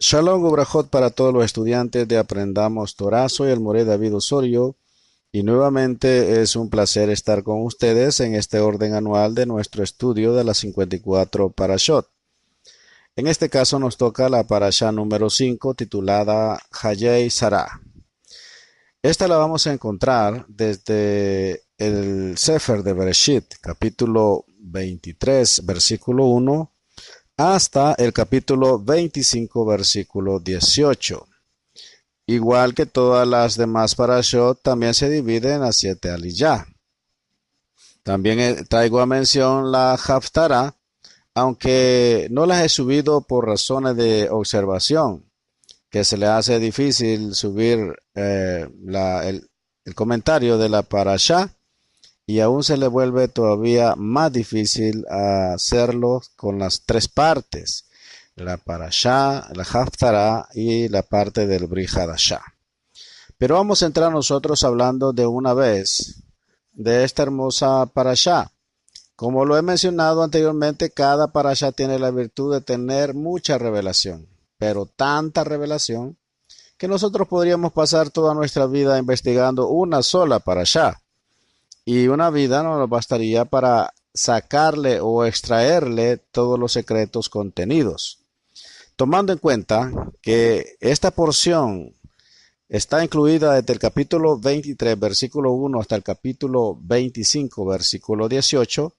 Shalom Ubrajot para todos los estudiantes de Aprendamos Torah. Soy el Moré David Osorio y nuevamente es un placer estar con ustedes en este orden anual de nuestro estudio de las 54 Parashot. En este caso nos toca la Parashá número 5 titulada Hayei Sarah. Esta la vamos a encontrar desde el Sefer de Bereshit, capítulo 23, versículo 1, hasta el capítulo 25, versículo 18. Igual que todas las demás parashot, también se dividen a 7 aliyah. También traigo a mención la Haftarah, aunque no las he subido por razones de observación, que se le hace difícil subir el comentario de la parashá, y aún se le vuelve todavía más difícil hacerlo con las tres partes, la parashá, la haftará y la parte del Brit Hadashah. Pero vamos a entrar nosotros hablando de una vez de esta hermosa parashá. Como lo he mencionado anteriormente, cada parashá tiene la virtud de tener mucha revelación, pero tanta revelación que nosotros podríamos pasar toda nuestra vida investigando una sola parashá. Y una vida no nos bastaría para sacarle o extraerle todos los secretos contenidos. Tomando en cuenta que esta porción está incluida desde el capítulo 23, versículo 1 hasta el capítulo 25, versículo 18,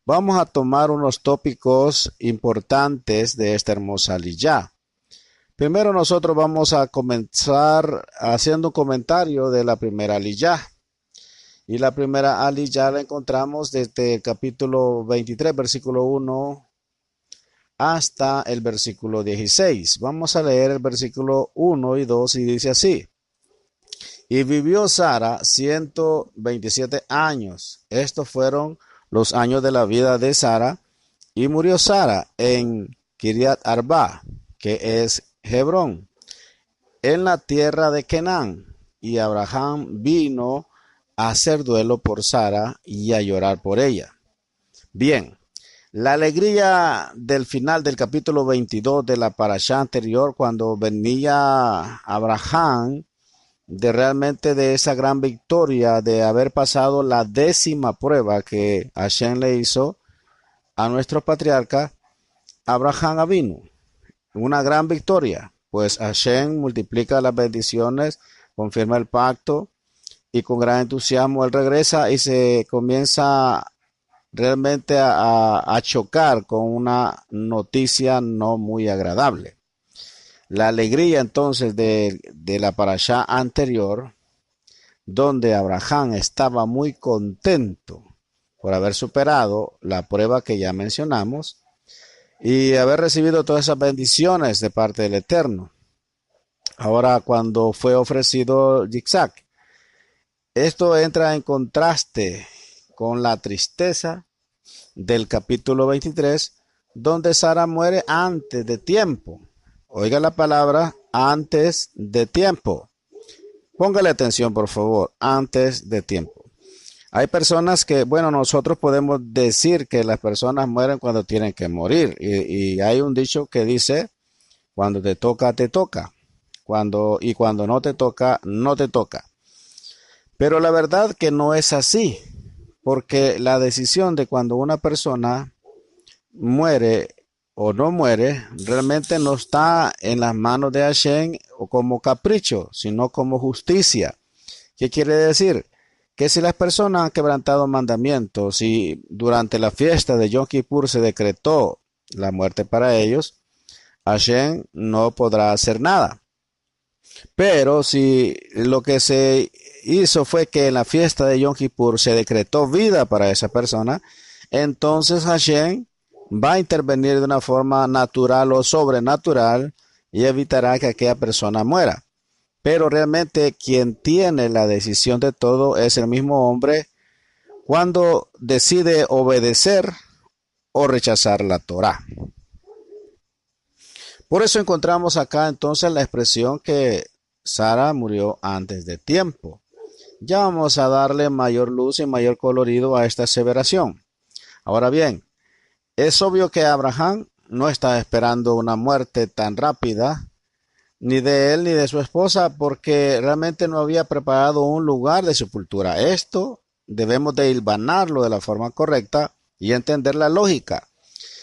vamos a tomar unos tópicos importantes de esta hermosa aliyá. Primero nosotros vamos a comenzar haciendo un comentario de la primera aliyá. Y la primera aliyá la encontramos desde el capítulo 23, versículo 1 hasta el versículo 16. Vamos a leer el versículo 1 y 2 y dice así. Y vivió Sara 127 años. Estos fueron los años de la vida de Sara. Y murió Sara en Kiriat Arba, que es Hebrón, en la tierra de Canaán. Y Abraham vino a hacer duelo por Sara y a llorar por ella. Bien, la alegría del final del capítulo 22 de la parashá anterior, cuando venía Abraham de esa gran victoria de haber pasado la 10ª prueba que Hashem le hizo a nuestro patriarca Abraham Avinu, una gran victoria, pues Hashem multiplica las bendiciones, confirma el pacto, y con gran entusiasmo él regresa y se comienza realmente a chocar con una noticia no muy agradable. La alegría entonces de la parashá anterior, donde Abraham estaba muy contento por haber superado la prueba que ya mencionamos y haber recibido todas esas bendiciones de parte del Eterno. Ahora, cuando fue ofrecido Yitzhak, esto entra en contraste con la tristeza del capítulo 23, donde Sara muere antes de tiempo. Oiga la palabra antes de tiempo. Póngale atención, por favor, antes de tiempo. Hay personas que, nosotros podemos decir que las personas mueren cuando tienen que morir. Y hay un dicho que dice, cuando te toca, te toca. Cuando no te toca, no te toca. Pero la verdad que no es así, porque la decisión de cuando una persona muere o no muere realmente no está en las manos de Hashem o como capricho, sino como justicia. ¿Qué quiere decir? Que si las personas han quebrantado mandamientos y durante la fiesta de Yom Kippur se decretó la muerte para ellos, Hashem no podrá hacer nada. Pero si lo que se hizo fue que en la fiesta de Yom Kippur se decretó vida para esa persona, entonces Hashem va a intervenir de una forma natural o sobrenatural y evitará que aquella persona muera. Pero realmente quien tiene la decisión de todo es el mismo hombre cuando decide obedecer o rechazar la Torá. Por eso encontramos acá entonces la expresión que Sara murió antes de tiempo. Ya vamos a darle mayor luz y mayor colorido a esta aseveración. Ahora bien, es obvio que Abraham no está esperando una muerte tan rápida ni de él ni de su esposa, porque realmente no había preparado un lugar de sepultura. Esto debemos de hilvanarlo de la forma correcta y entender la lógica.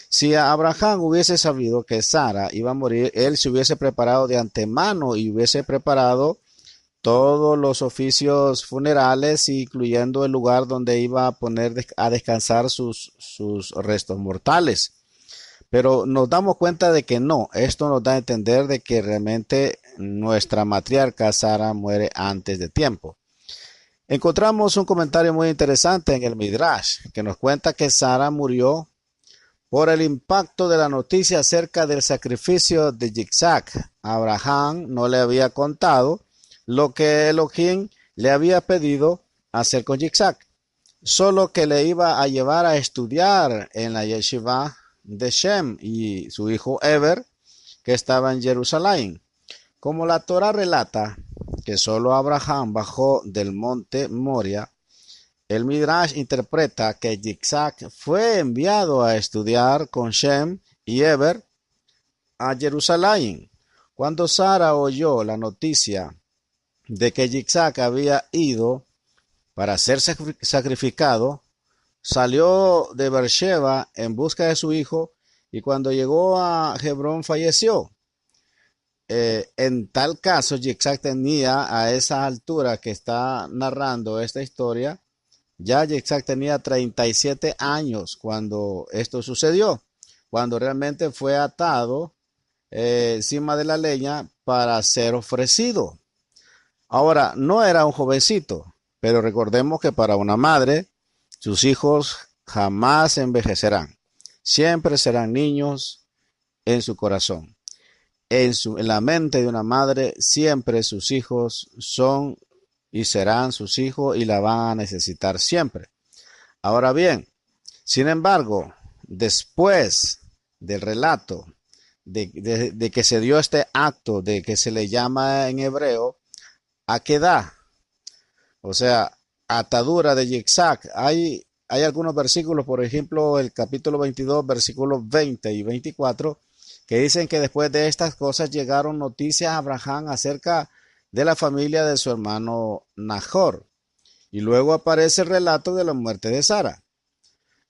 Si Abraham hubiese sabido que Sara iba a morir, él se hubiese preparado de antemano y hubiese preparado todos los oficios funerales, incluyendo el lugar donde iba a poner a descansar sus restos mortales. Pero nos damos cuenta de que no, esto nos da a entender de que realmente nuestra matriarca Sara muere antes de tiempo. Encontramos un comentario muy interesante en el Midrash que nos cuenta que Sara murió por el impacto de la noticia acerca del sacrificio de Yitzhak. Abraham no le había contado lo que Elohim le había pedido hacer con Yitzhak, solo que le iba a llevar a estudiar en la yeshiva de Shem y su hijo Eber, que estaba en Jerusalén. Como la Torah relata que solo Abraham bajó del monte Moria, el Midrash interpreta que Yitzhak fue enviado a estudiar con Shem y Eber a Jerusalén. Cuando Sara oyó la noticia de que Yitzhak había ido para ser sacrificado, salió de Beersheba en busca de su hijo y cuando llegó a Hebrón falleció. En tal caso, Yitzhak tenía a esa altura que está narrando esta historia, ya Yitzhak tenía 37 años cuando esto sucedió, cuando realmente fue atado encima de la leña para ser ofrecido. Ahora, no era un jovencito, pero recordemos que para una madre, sus hijos jamás envejecerán. Siempre serán niños en su corazón. En la mente de una madre, siempre sus hijos son y serán sus hijos y la van a necesitar siempre. Ahora bien, sin embargo, después del relato de que se dio este acto de que se le llama en hebreo Akedah, o sea, atadura de Yitzhak, hay algunos versículos, por ejemplo, el capítulo 22, versículos 20 y 24, que dicen que después de estas cosas llegaron noticias a Abraham acerca de la familia de su hermano Nahor. Y luego aparece el relato de la muerte de Sara.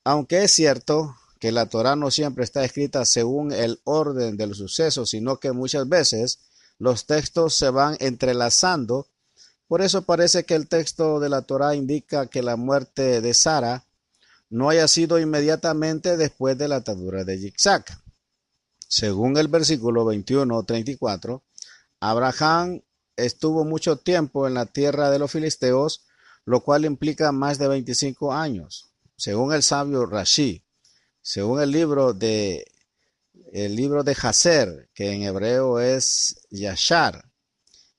Aunque es cierto que la Torá no siempre está escrita según el orden de los sucesos, sino que muchas veces los textos se van entrelazando. Por eso parece que el texto de la Torá indica que la muerte de Sara no haya sido inmediatamente después de la atadura de Yitzhak. Según el versículo 21-34, Abraham estuvo mucho tiempo en la tierra de los filisteos, lo cual implica más de 25 años. Según el sabio Rashi, según el libro de Jaser, que en hebreo es Yashar,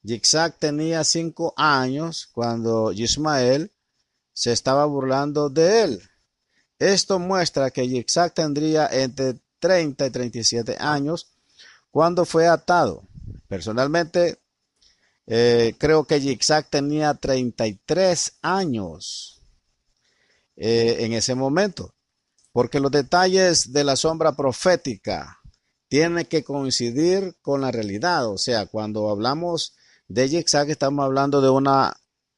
Yitzhak tenía 5 años cuando Ismael se estaba burlando de él. Esto muestra que Yitzhak tendría entre 30 y 37 años cuando fue atado. Personalmente, creo que Yitzhak tenía 33 años en ese momento, porque los detalles de la sombra profética tienen que coincidir con la realidad. O sea, cuando hablamos de Yitzhak estamos hablando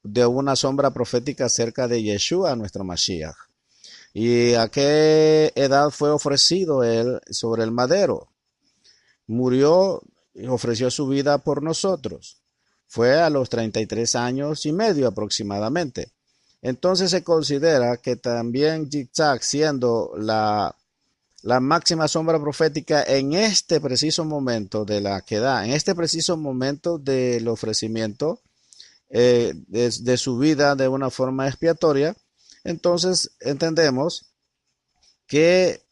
de una sombra profética acerca de Yeshua, nuestro Mashiach. ¿Y a qué edad fue ofrecido él sobre el madero? Murió y ofreció su vida por nosotros. Fue a los 33 años y medio aproximadamente. Entonces se considera que también Yitzhak, siendo la máxima sombra profética en este preciso momento de la Akedah, en este preciso momento del ofrecimiento de su vida de una forma expiatoria, entonces entendemos que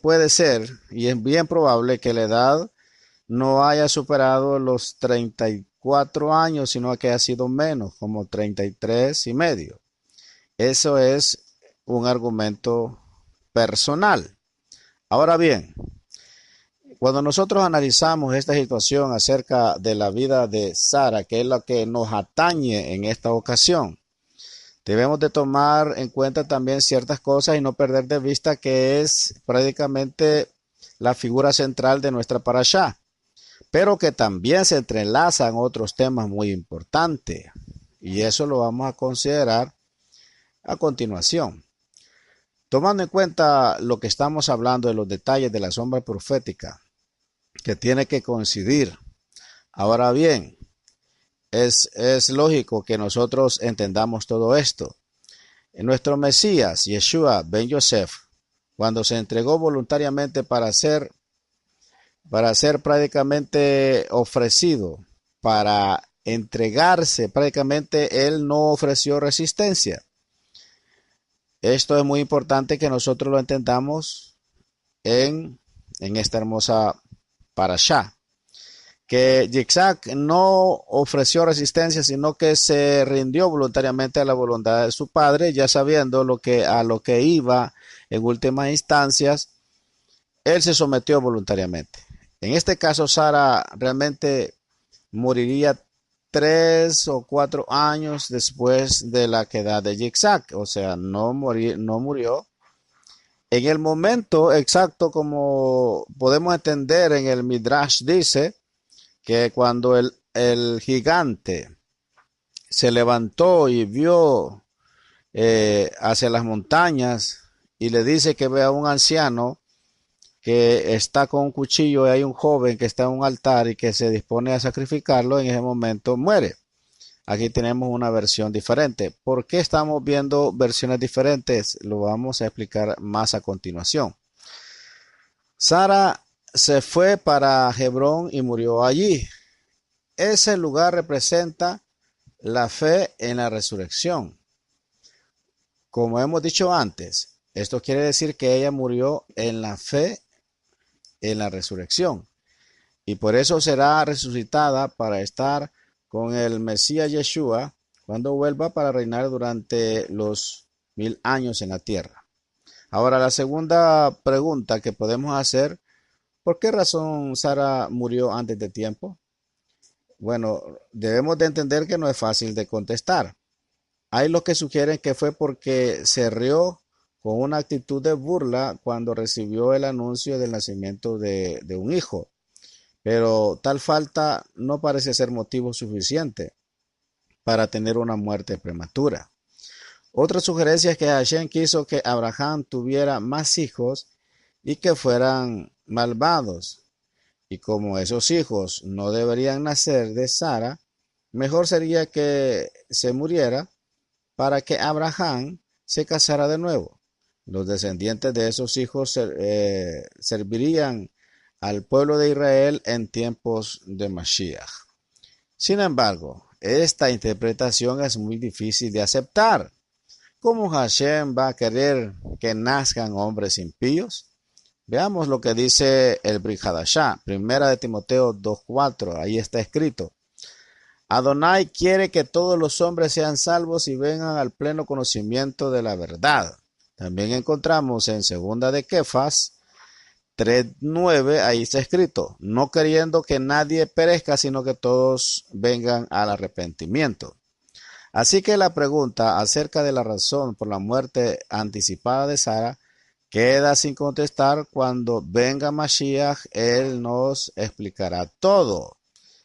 puede ser y es bien probable que la edad no haya superado los 34 años, sino que ha sido menos, como 33 y medio. Eso es un argumento personal. Ahora bien, cuando nosotros analizamos esta situación acerca de la vida de Sara, que es lo que nos atañe en esta ocasión, debemos de tomar en cuenta también ciertas cosas y no perder de vista que es prácticamente la figura central de nuestra parashá. pero que también se entrelazan otros temas muy importantes. Y eso lo vamos a considerar a continuación. Tomando en cuenta lo que estamos hablando de los detalles de la sombra profética, que tiene que coincidir. Ahora bien, es lógico que nosotros entendamos todo esto. En nuestro Mesías, Yeshua ben Yosef, cuando se entregó voluntariamente para ser prácticamente ofrecido, para entregarse, prácticamente él no ofreció resistencia. Esto es muy importante que nosotros lo entendamos en esta hermosa parashá, que Yitzhak no ofreció resistencia, sino que se rindió voluntariamente a la voluntad de su padre, ya sabiendo a lo que iba en últimas instancias, él se sometió voluntariamente. En este caso, Sara realmente moriría 3 o 4 años después de la queda de Yitzhak, o sea, no murió en el momento exacto, como podemos entender en el Midrash. Dice que cuando el gigante se levantó y vio hacia las montañas y le dice que ve a un anciano que está con un cuchillo y hay un joven que está en un altar y que se dispone a sacrificarlo, en ese momento muere. Aquí tenemos una versión diferente. ¿Por qué estamos viendo versiones diferentes? Lo vamos a explicar más a continuación. Sara se fue para Hebrón y murió allí. Ese lugar representa la fe en la resurrección. Como hemos dicho antes, esto quiere decir que ella murió en la fe en la resurrección. Y por eso será resucitada para estar con el Mesías Yeshua cuando vuelva para reinar durante los 1000 años en la tierra. Ahora, la segunda pregunta que podemos hacer: ¿por qué razón Sara murió antes de tiempo? Bueno, debemos de entender que no es fácil de contestar. Hay los que sugieren que fue porque se rió con una actitud de burla cuando recibió el anuncio del nacimiento de un hijo. Pero tal falta no parece ser motivo suficiente para tener una muerte prematura. Otra sugerencia es que Hashem quiso que Abraham tuviera más hijos y que fueran malvados. Y como esos hijos no deberían nacer de Sara, mejor sería que se muriera para que Abraham se casara de nuevo. Los descendientes de esos hijos servirían al pueblo de Israel en tiempos de Mashiach. Sin embargo, esta interpretación es muy difícil de aceptar. ¿Cómo Hashem va a querer que nazcan hombres impíos? Veamos lo que dice el Brit Hadashah, primera de Timoteo 2:4, ahí está escrito: Adonai quiere que todos los hombres sean salvos y vengan al pleno conocimiento de la verdad. También encontramos en segunda de Kefas 3:9, ahí está escrito: no queriendo que nadie perezca, sino que todos vengan al arrepentimiento. Así que la pregunta acerca de la razón por la muerte anticipada de Sara queda sin contestar. Cuando venga Mashiach, él nos explicará todo.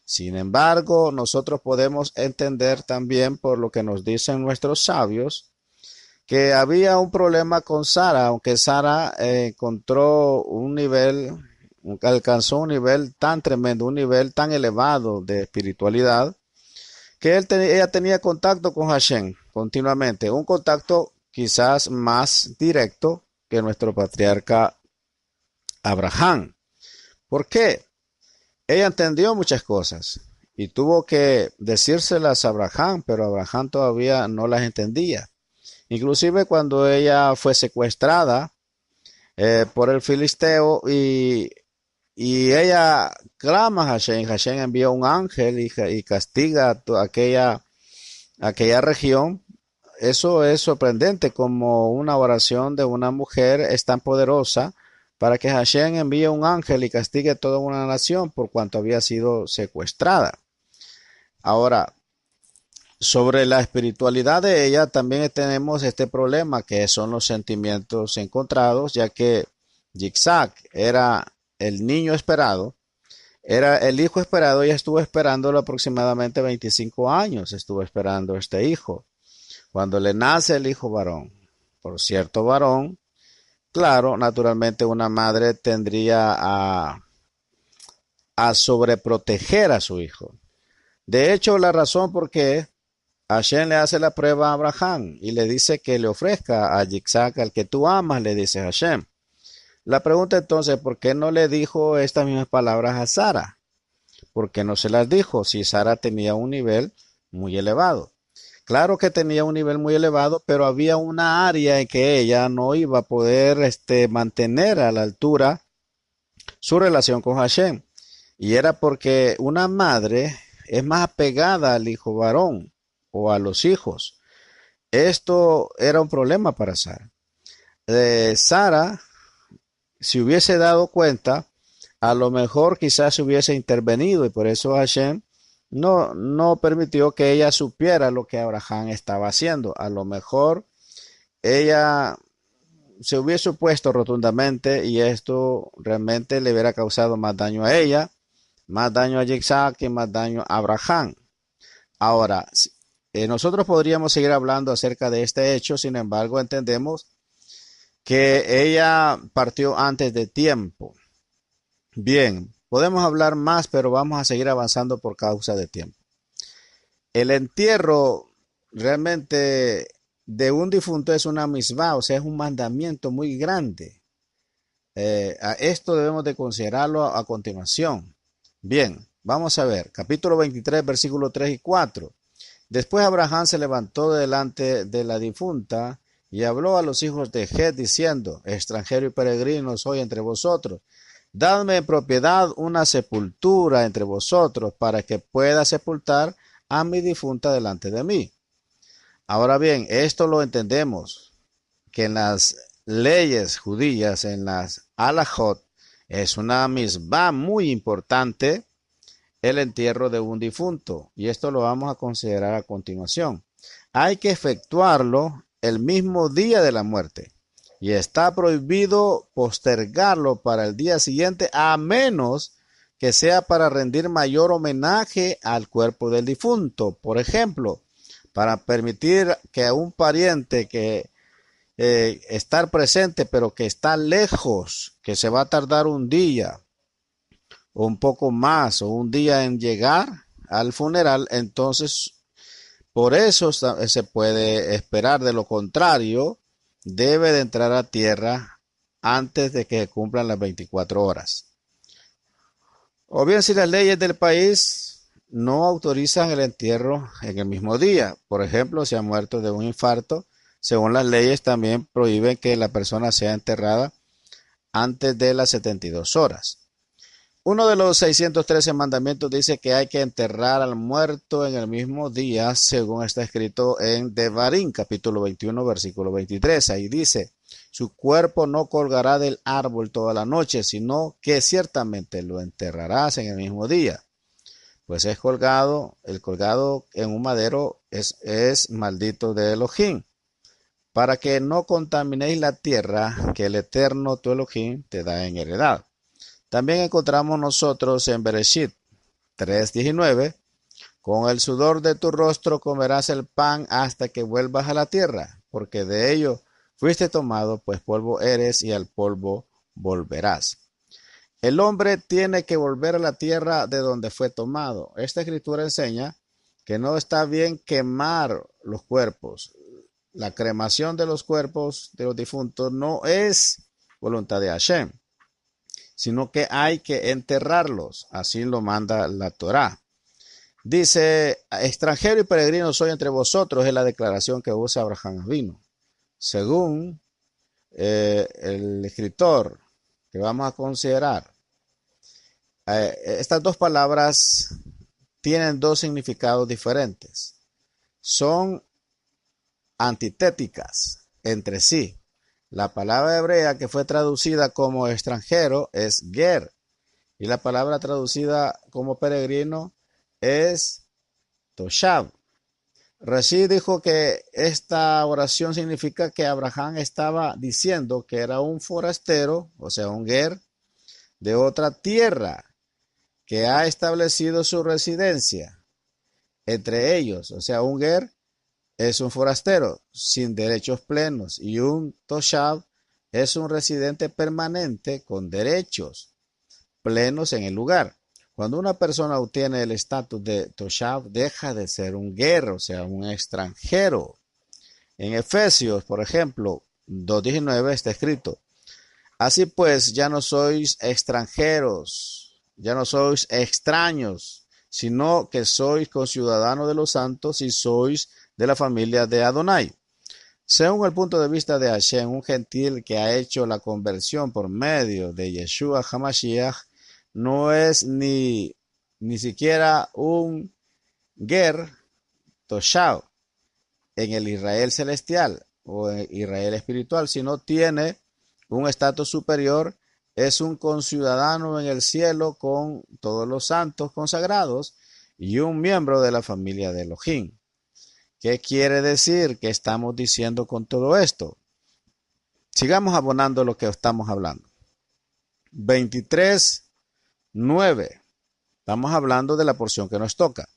Sin embargo, nosotros podemos entender también, por lo que nos dicen nuestros sabios, que había un problema con Sara, aunque Sara alcanzó un nivel tan tremendo, un nivel tan elevado de espiritualidad, que ella tenía contacto con Hashem continuamente, un contacto quizás más directo que nuestro patriarca Abraham. ¿Por qué? Ella entendió muchas cosas y tuvo que decírselas a Abraham, pero Abraham todavía no las entendía. Inclusive cuando ella fue secuestrada por el filisteo y ella clama a Hashem, Hashem envía un ángel y castiga a aquella región. Eso es sorprendente, como una oración de una mujer es tan poderosa para que Hashem envíe un ángel y castigue a toda una nación por cuanto había sido secuestrada. Ahora, sobre la espiritualidad de ella también tenemos este problema, que son los sentimientos encontrados, ya que Yitzhak era el niño esperado. Era el hijo esperado. Ella estuvo esperándolo aproximadamente 25 años, estuvo esperando este hijo. Cuando le nace el hijo varón, por cierto varón, claro, naturalmente una madre tendría a sobreproteger a su hijo. De hecho, la razón por qué Hashem le hace la prueba a Abraham y le dice que le ofrezca a Yitzhak al que tú amas, le dice Hashem. La pregunta entonces, ¿por qué no le dijo estas mismas palabras a Sara? ¿Por qué no se las dijo si Sara tenía un nivel muy elevado? Claro que tenía un nivel muy elevado, pero había una área en que ella no iba a poder mantener a la altura su relación con Hashem. Y era porque una madre es más apegada al hijo varón o a los hijos. Esto era un problema para Sara. Sara, si hubiese dado cuenta, a lo mejor quizás se hubiese intervenido y por eso Hashem no permitió que ella supiera lo que Abraham estaba haciendo. A lo mejor ella se hubiese opuesto rotundamente y esto realmente le hubiera causado más daño a ella, más daño a Yitzhak y más daño a Abraham. Ahora, nosotros podríamos seguir hablando acerca de este hecho, sin embargo, entendemos que ella partió antes de tiempo. Bien, podemos hablar más, pero vamos a seguir avanzando por causa de tiempo. El entierro realmente de un difunto es una misvá, o sea, es un mandamiento muy grande. A esto debemos de considerarlo a continuación. Bien, vamos a ver, capítulo 23, versículos 3 y 4. Después Abraham se levantó delante de la difunta y habló a los hijos de Het diciendo, extranjero y peregrino soy entre vosotros. Dadme en propiedad una sepultura entre vosotros para que pueda sepultar a mi difunta delante de mí. Ahora bien, esto lo entendemos, que en las leyes judías, en las halajot, es una misvá muy importante el entierro de un difunto, y esto lo vamos a considerar a continuación. Hay que efectuarlo el mismo día de la muerte, y está prohibido postergarlo para el día siguiente, a menos que sea para rendir mayor homenaje al cuerpo del difunto. Por ejemplo, para permitir que a un pariente que estar presente, pero que está lejos, que se va a tardar un día o un poco más o un día en llegar al funeral, entonces por eso se puede esperar. De lo contrario, debe de entrar a tierra antes de que cumplan las 24 horas. O bien si las leyes del país no autorizan el entierro en el mismo día. Por ejemplo, si ha muerto de un infarto, según las leyes también prohíben que la persona sea enterrada antes de las 72 horas. Uno de los 613 mandamientos dice que hay que enterrar al muerto en el mismo día, según está escrito en Devarim, capítulo 21, versículo 23. Ahí dice, su cuerpo no colgará del árbol toda la noche, sino que ciertamente lo enterrarás en el mismo día. Pues el colgado en un madero es maldito de Elohim, para que no contaminéis la tierra que el Eterno tu Elohim te da en heredad. También encontramos nosotros en Bereshit 3:19, con el sudor de tu rostro comerás el pan hasta que vuelvas a la tierra, porque de ello fuiste tomado, pues polvo eres y al polvo volverás. El hombre tiene que volver a la tierra de donde fue tomado. Esta escritura enseña que no está bien quemar los cuerpos. La cremación de los cuerpos de los difuntos no es voluntad de Hashem, sino que hay que enterrarlos. Así lo manda la Torá. Dice, extranjero y peregrino soy entre vosotros, es la declaración que usa Abraham Avinu. Según el escritor que vamos a considerar, estas dos palabras tienen dos significados diferentes. Son antitéticas entre sí. La palabra hebrea que fue traducida como extranjero es ger, y la palabra traducida como peregrino es toshav. Rashi dijo que esta oración significa que Abraham estaba diciendo que era un forastero, o sea, un ger, de otra tierra, que ha establecido su residencia entre ellos. O sea, un ger es un forastero sin derechos plenos y un toshav es un residente permanente con derechos plenos en el lugar. Cuando una persona obtiene el estatus de toshav, deja de ser un ger, o sea, un extranjero. En Efesios, por ejemplo, 2:19 está escrito: así pues, ya no sois extranjeros, ya no sois extraños, sino que sois conciudadanos de los santos y sois de la familia de Adonai. Según el punto de vista de Hashem, un gentil que ha hecho la conversión por medio de Yeshua HaMashiach no es ni siquiera un ger toshav en el Israel celestial o en Israel espiritual, sino tiene un estatus superior, es un conciudadano en el cielo con todos los santos consagrados y un miembro de la familia de Elohim. ¿Qué quiere decir? ¿Qué estamos diciendo con todo esto? Sigamos abonando lo que estamos hablando. 23:9. Estamos hablando de la porción que nos toca.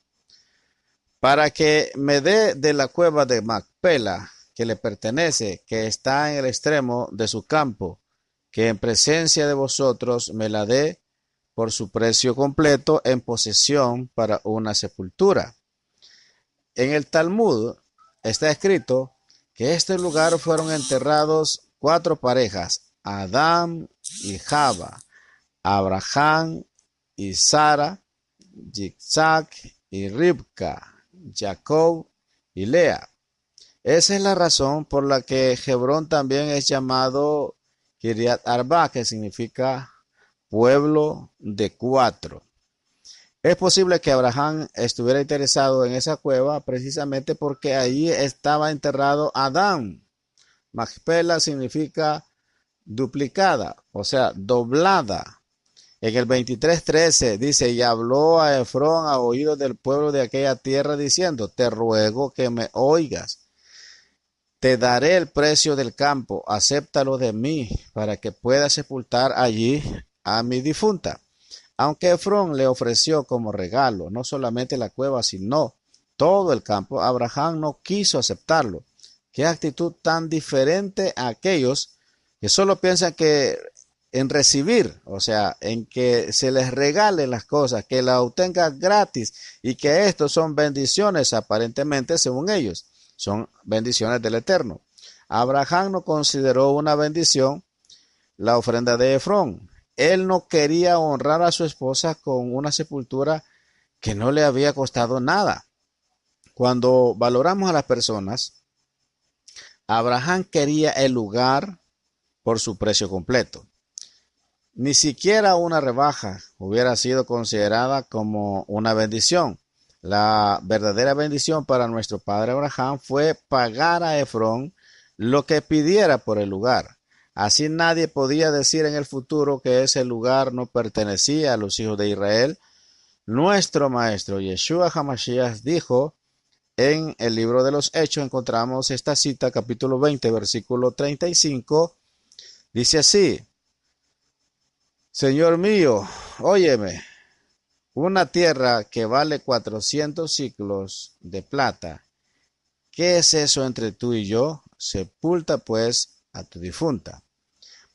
Para que me dé de la cueva de Macpela, que le pertenece, que está en el extremo de su campo, que en presencia de vosotros me la dé por su precio completo en posesión para una sepultura. En el Talmud está escrito que este lugar fueron enterrados 4 parejas: Adán y Java, Abraham y Sara, Yitzhak y Ribka, Jacob y Lea. Esa es la razón por la que Hebrón también es llamado Kiriat Arba, que significa pueblo de 4. Es posible que Abraham estuviera interesado en esa cueva precisamente porque allí estaba enterrado Adán. Macpela significa duplicada, o sea, doblada. En el 23:13 dice: y habló a Efrón a oídos del pueblo de aquella tierra diciendo: te ruego que me oigas. Te daré el precio del campo, acéptalo de mí, para que pueda sepultar allí a mi difunta. Aunque Efrón le ofreció como regalo no solamente la cueva, sino todo el campo, Abraham no quiso aceptarlo. Qué actitud tan diferente a aquellos que solo piensan que en recibir, o sea, en que se les regalen las cosas, que la obtengan gratis y que estos son bendiciones aparentemente según ellos. Son bendiciones del Eterno. Abraham no consideró una bendición la ofrenda de Efrón. Él no quería honrar a su esposa con una sepultura que no le había costado nada. Cuando valoramos a las personas, Abraham quería el lugar por su precio completo. Ni siquiera una rebaja hubiera sido considerada como una bendición. La verdadera bendición para nuestro padre Abraham fue pagar a Efrón lo que pidiera por el lugar. Así nadie podía decir en el futuro que ese lugar no pertenecía a los hijos de Israel. Nuestro maestro Yeshua HaMashiach dijo en el libro de los Hechos, encontramos esta cita, capítulo 20, versículo 35, dice así: Señor mío, óyeme, una tierra que vale 400 siclos de plata, ¿qué es eso entre tú y yo? Sepulta pues a tu difunta.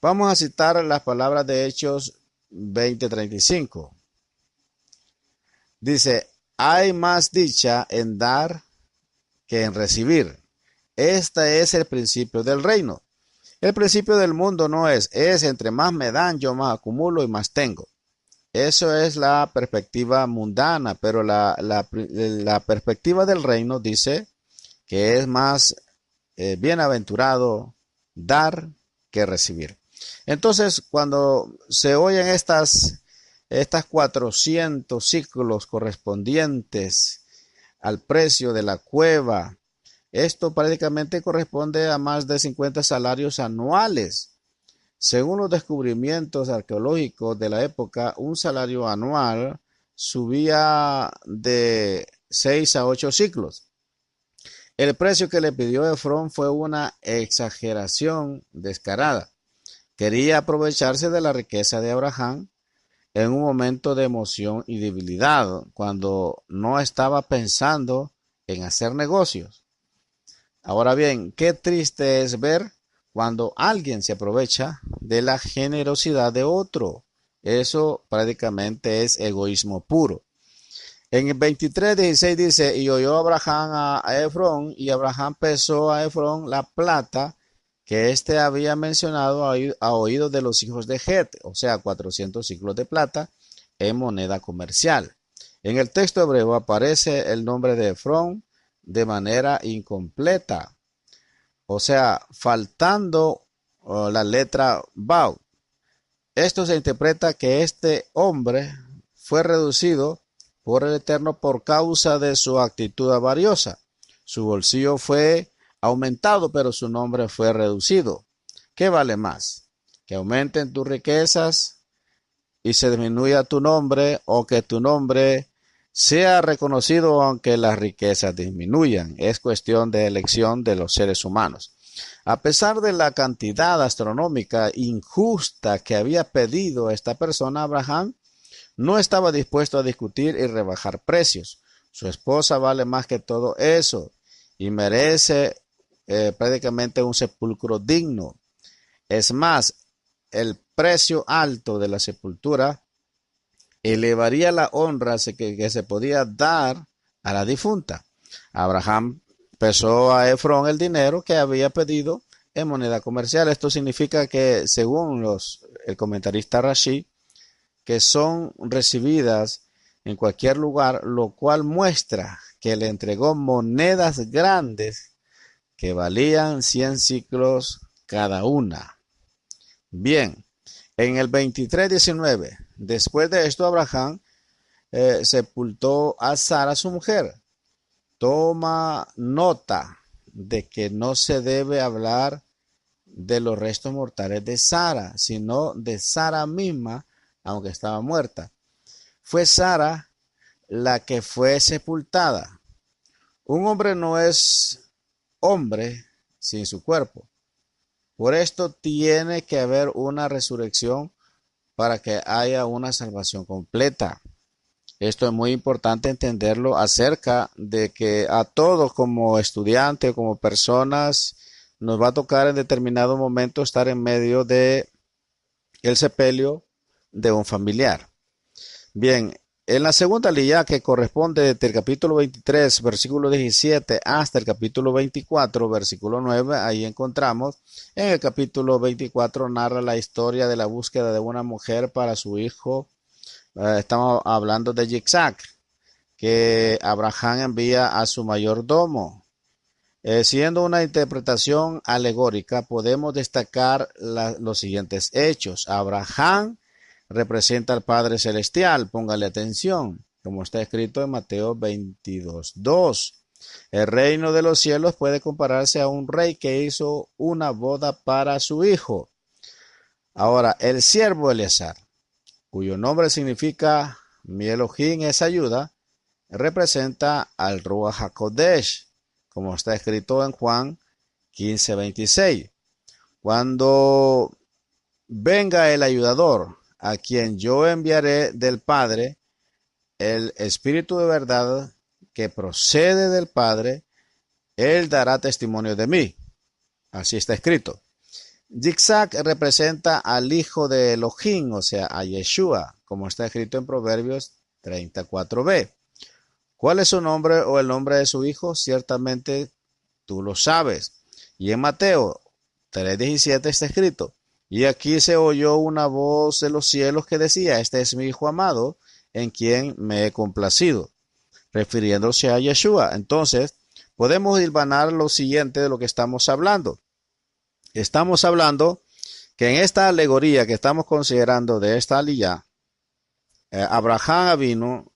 Vamos a citar las palabras de Hechos 20:35. Dice: hay más dicha en dar que en recibir. Este es el principio del reino. El principio del mundo no es entre más me dan, yo más acumulo y más tengo. Eso es la perspectiva mundana, pero la perspectiva del reino dice que es más bienaventurado dar que recibir. Entonces, cuando se oyen estas 400 ciclos correspondientes al precio de la cueva, esto prácticamente corresponde a más de 50 salarios anuales. Según los descubrimientos arqueológicos de la época, un salario anual subía de 6 a 8 ciclos. El precio que le pidió Efrón fue una exageración descarada. Quería aprovecharse de la riqueza de Abraham en un momento de emoción y debilidad, cuando no estaba pensando en hacer negocios. Ahora bien, qué triste es ver cuando alguien se aprovecha de la generosidad de otro. Eso prácticamente es egoísmo puro. En el 23:16 dice, y oyó Abraham a Efrón, y Abraham pesó a Efrón la plata que éste había mencionado a oído de los hijos de Het, o sea, 400 ciclos de plata en moneda comercial. En el texto hebreo aparece el nombre de Efrón de manera incompleta, o sea, faltando la letra Bau. Esto se interpreta que este hombre fue reducido por el Eterno por causa de su actitud avariosa. Su bolsillo fue aumentado, pero su nombre fue reducido. ¿Qué vale más? ¿Que aumenten tus riquezas y se disminuya tu nombre, o que tu nombre sea reconocido aunque las riquezas disminuyan? Es cuestión de elección de los seres humanos. A pesar de la cantidad astronómica injusta que había pedido esta persona, Abraham no estaba dispuesto a discutir y rebajar precios. Su esposa vale más que todo eso y merece prácticamente un sepulcro digno. Es más, el precio alto de la sepultura elevaría la honra que se podía dar a la difunta. Abraham pesó a Efrón el dinero que había pedido en moneda comercial. Esto significa que, según el comentarista Rashi, que son recibidas en cualquier lugar, lo cual muestra que le entregó monedas grandes que valían 100 ciclos cada una. Bien, en el 23:19, después de esto Abraham sepultó a Sara, su mujer. Toma nota de que no se debe hablar de los restos mortales de Sara, sino de Sara misma, aunque estaba muerta. Fue Sara la que fue sepultada. Un hombre no es hombre sin su cuerpo. Por esto tiene que haber una resurrección para que haya una salvación completa. Esto es muy importante entenderlo acerca de que a todos como estudiantes, como personas, nos va a tocar en determinado momento estar en medio de el sepelio de un familiar. Bien, en la segunda línea, que corresponde desde el capítulo 23, versículo 17, hasta el capítulo 24, versículo 9, ahí encontramos, en el capítulo 24 narra la historia de la búsqueda de una mujer para su hijo. Estamos hablando de Yitzhak, que Abraham envía a su mayordomo. Siendo una interpretación alegórica, podemos destacar los siguientes hechos. Abraham representa al Padre Celestial, póngale atención, como está escrito en Mateo 22:2. El reino de los cielos puede compararse a un rey que hizo una boda para su hijo. Ahora, el siervo Eleazar, cuyo nombre significa mi Elohim es ayuda, representa al Ruach HaKodesh, como está escrito en Juan 15:26. Cuando venga el ayudador, a quien yo enviaré del Padre, el Espíritu de verdad que procede del Padre, él dará testimonio de mí. Así está escrito. Yitzhak representa al hijo de Elohim, o sea, a Yeshua, como está escrito en Proverbios 34b. ¿Cuál es su nombre o el nombre de su hijo? Ciertamente tú lo sabes. Y en Mateo 3:17 está escrito: y aquí se oyó una voz de los cielos que decía, este es mi hijo amado, en quien me he complacido, refiriéndose a Yeshua. Entonces, podemos hilvanar lo siguiente de lo que estamos hablando. Estamos hablando que en esta alegoría que estamos considerando de esta aliyá, Abraham Avinu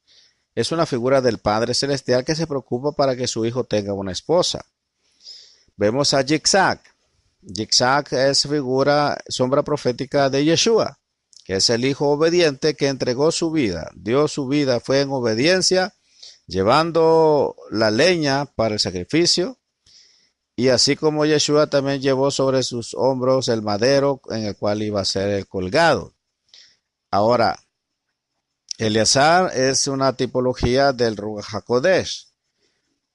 es una figura del Padre Celestial que se preocupa para que su hijo tenga una esposa. Vemos a Yitzhak. Yitzhak es sombra profética de Yeshua, que es el hijo obediente que entregó su vida. Dio su vida, fue en obediencia, llevando la leña para el sacrificio. Y así como Yeshua también llevó sobre sus hombros el madero en el cual iba a ser colgado. Ahora, Eleazar es una tipología del Ruach HaKodesh,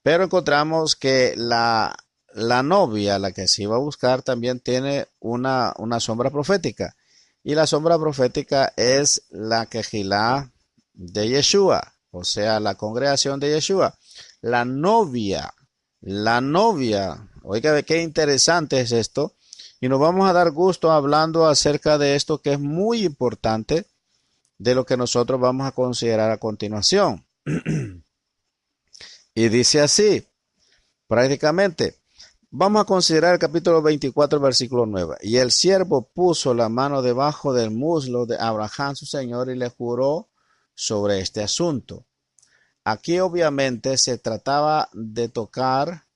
pero encontramos que la novia, la que se iba a buscar, también tiene una sombra profética. Y la sombra profética es la Kejilá de Yeshua, o sea, la congregación de Yeshua. La novia, la novia. Oiga, qué interesante es esto. Y nos vamos a dar gusto hablando acerca de esto que es muy importante de lo que nosotros vamos a considerar a continuación. Y dice así, prácticamente, vamos a considerar el capítulo 24, versículo 9. Y el siervo puso la mano debajo del muslo de Abraham, su señor, y le juró sobre este asunto. Aquí obviamente se trataba de tocar,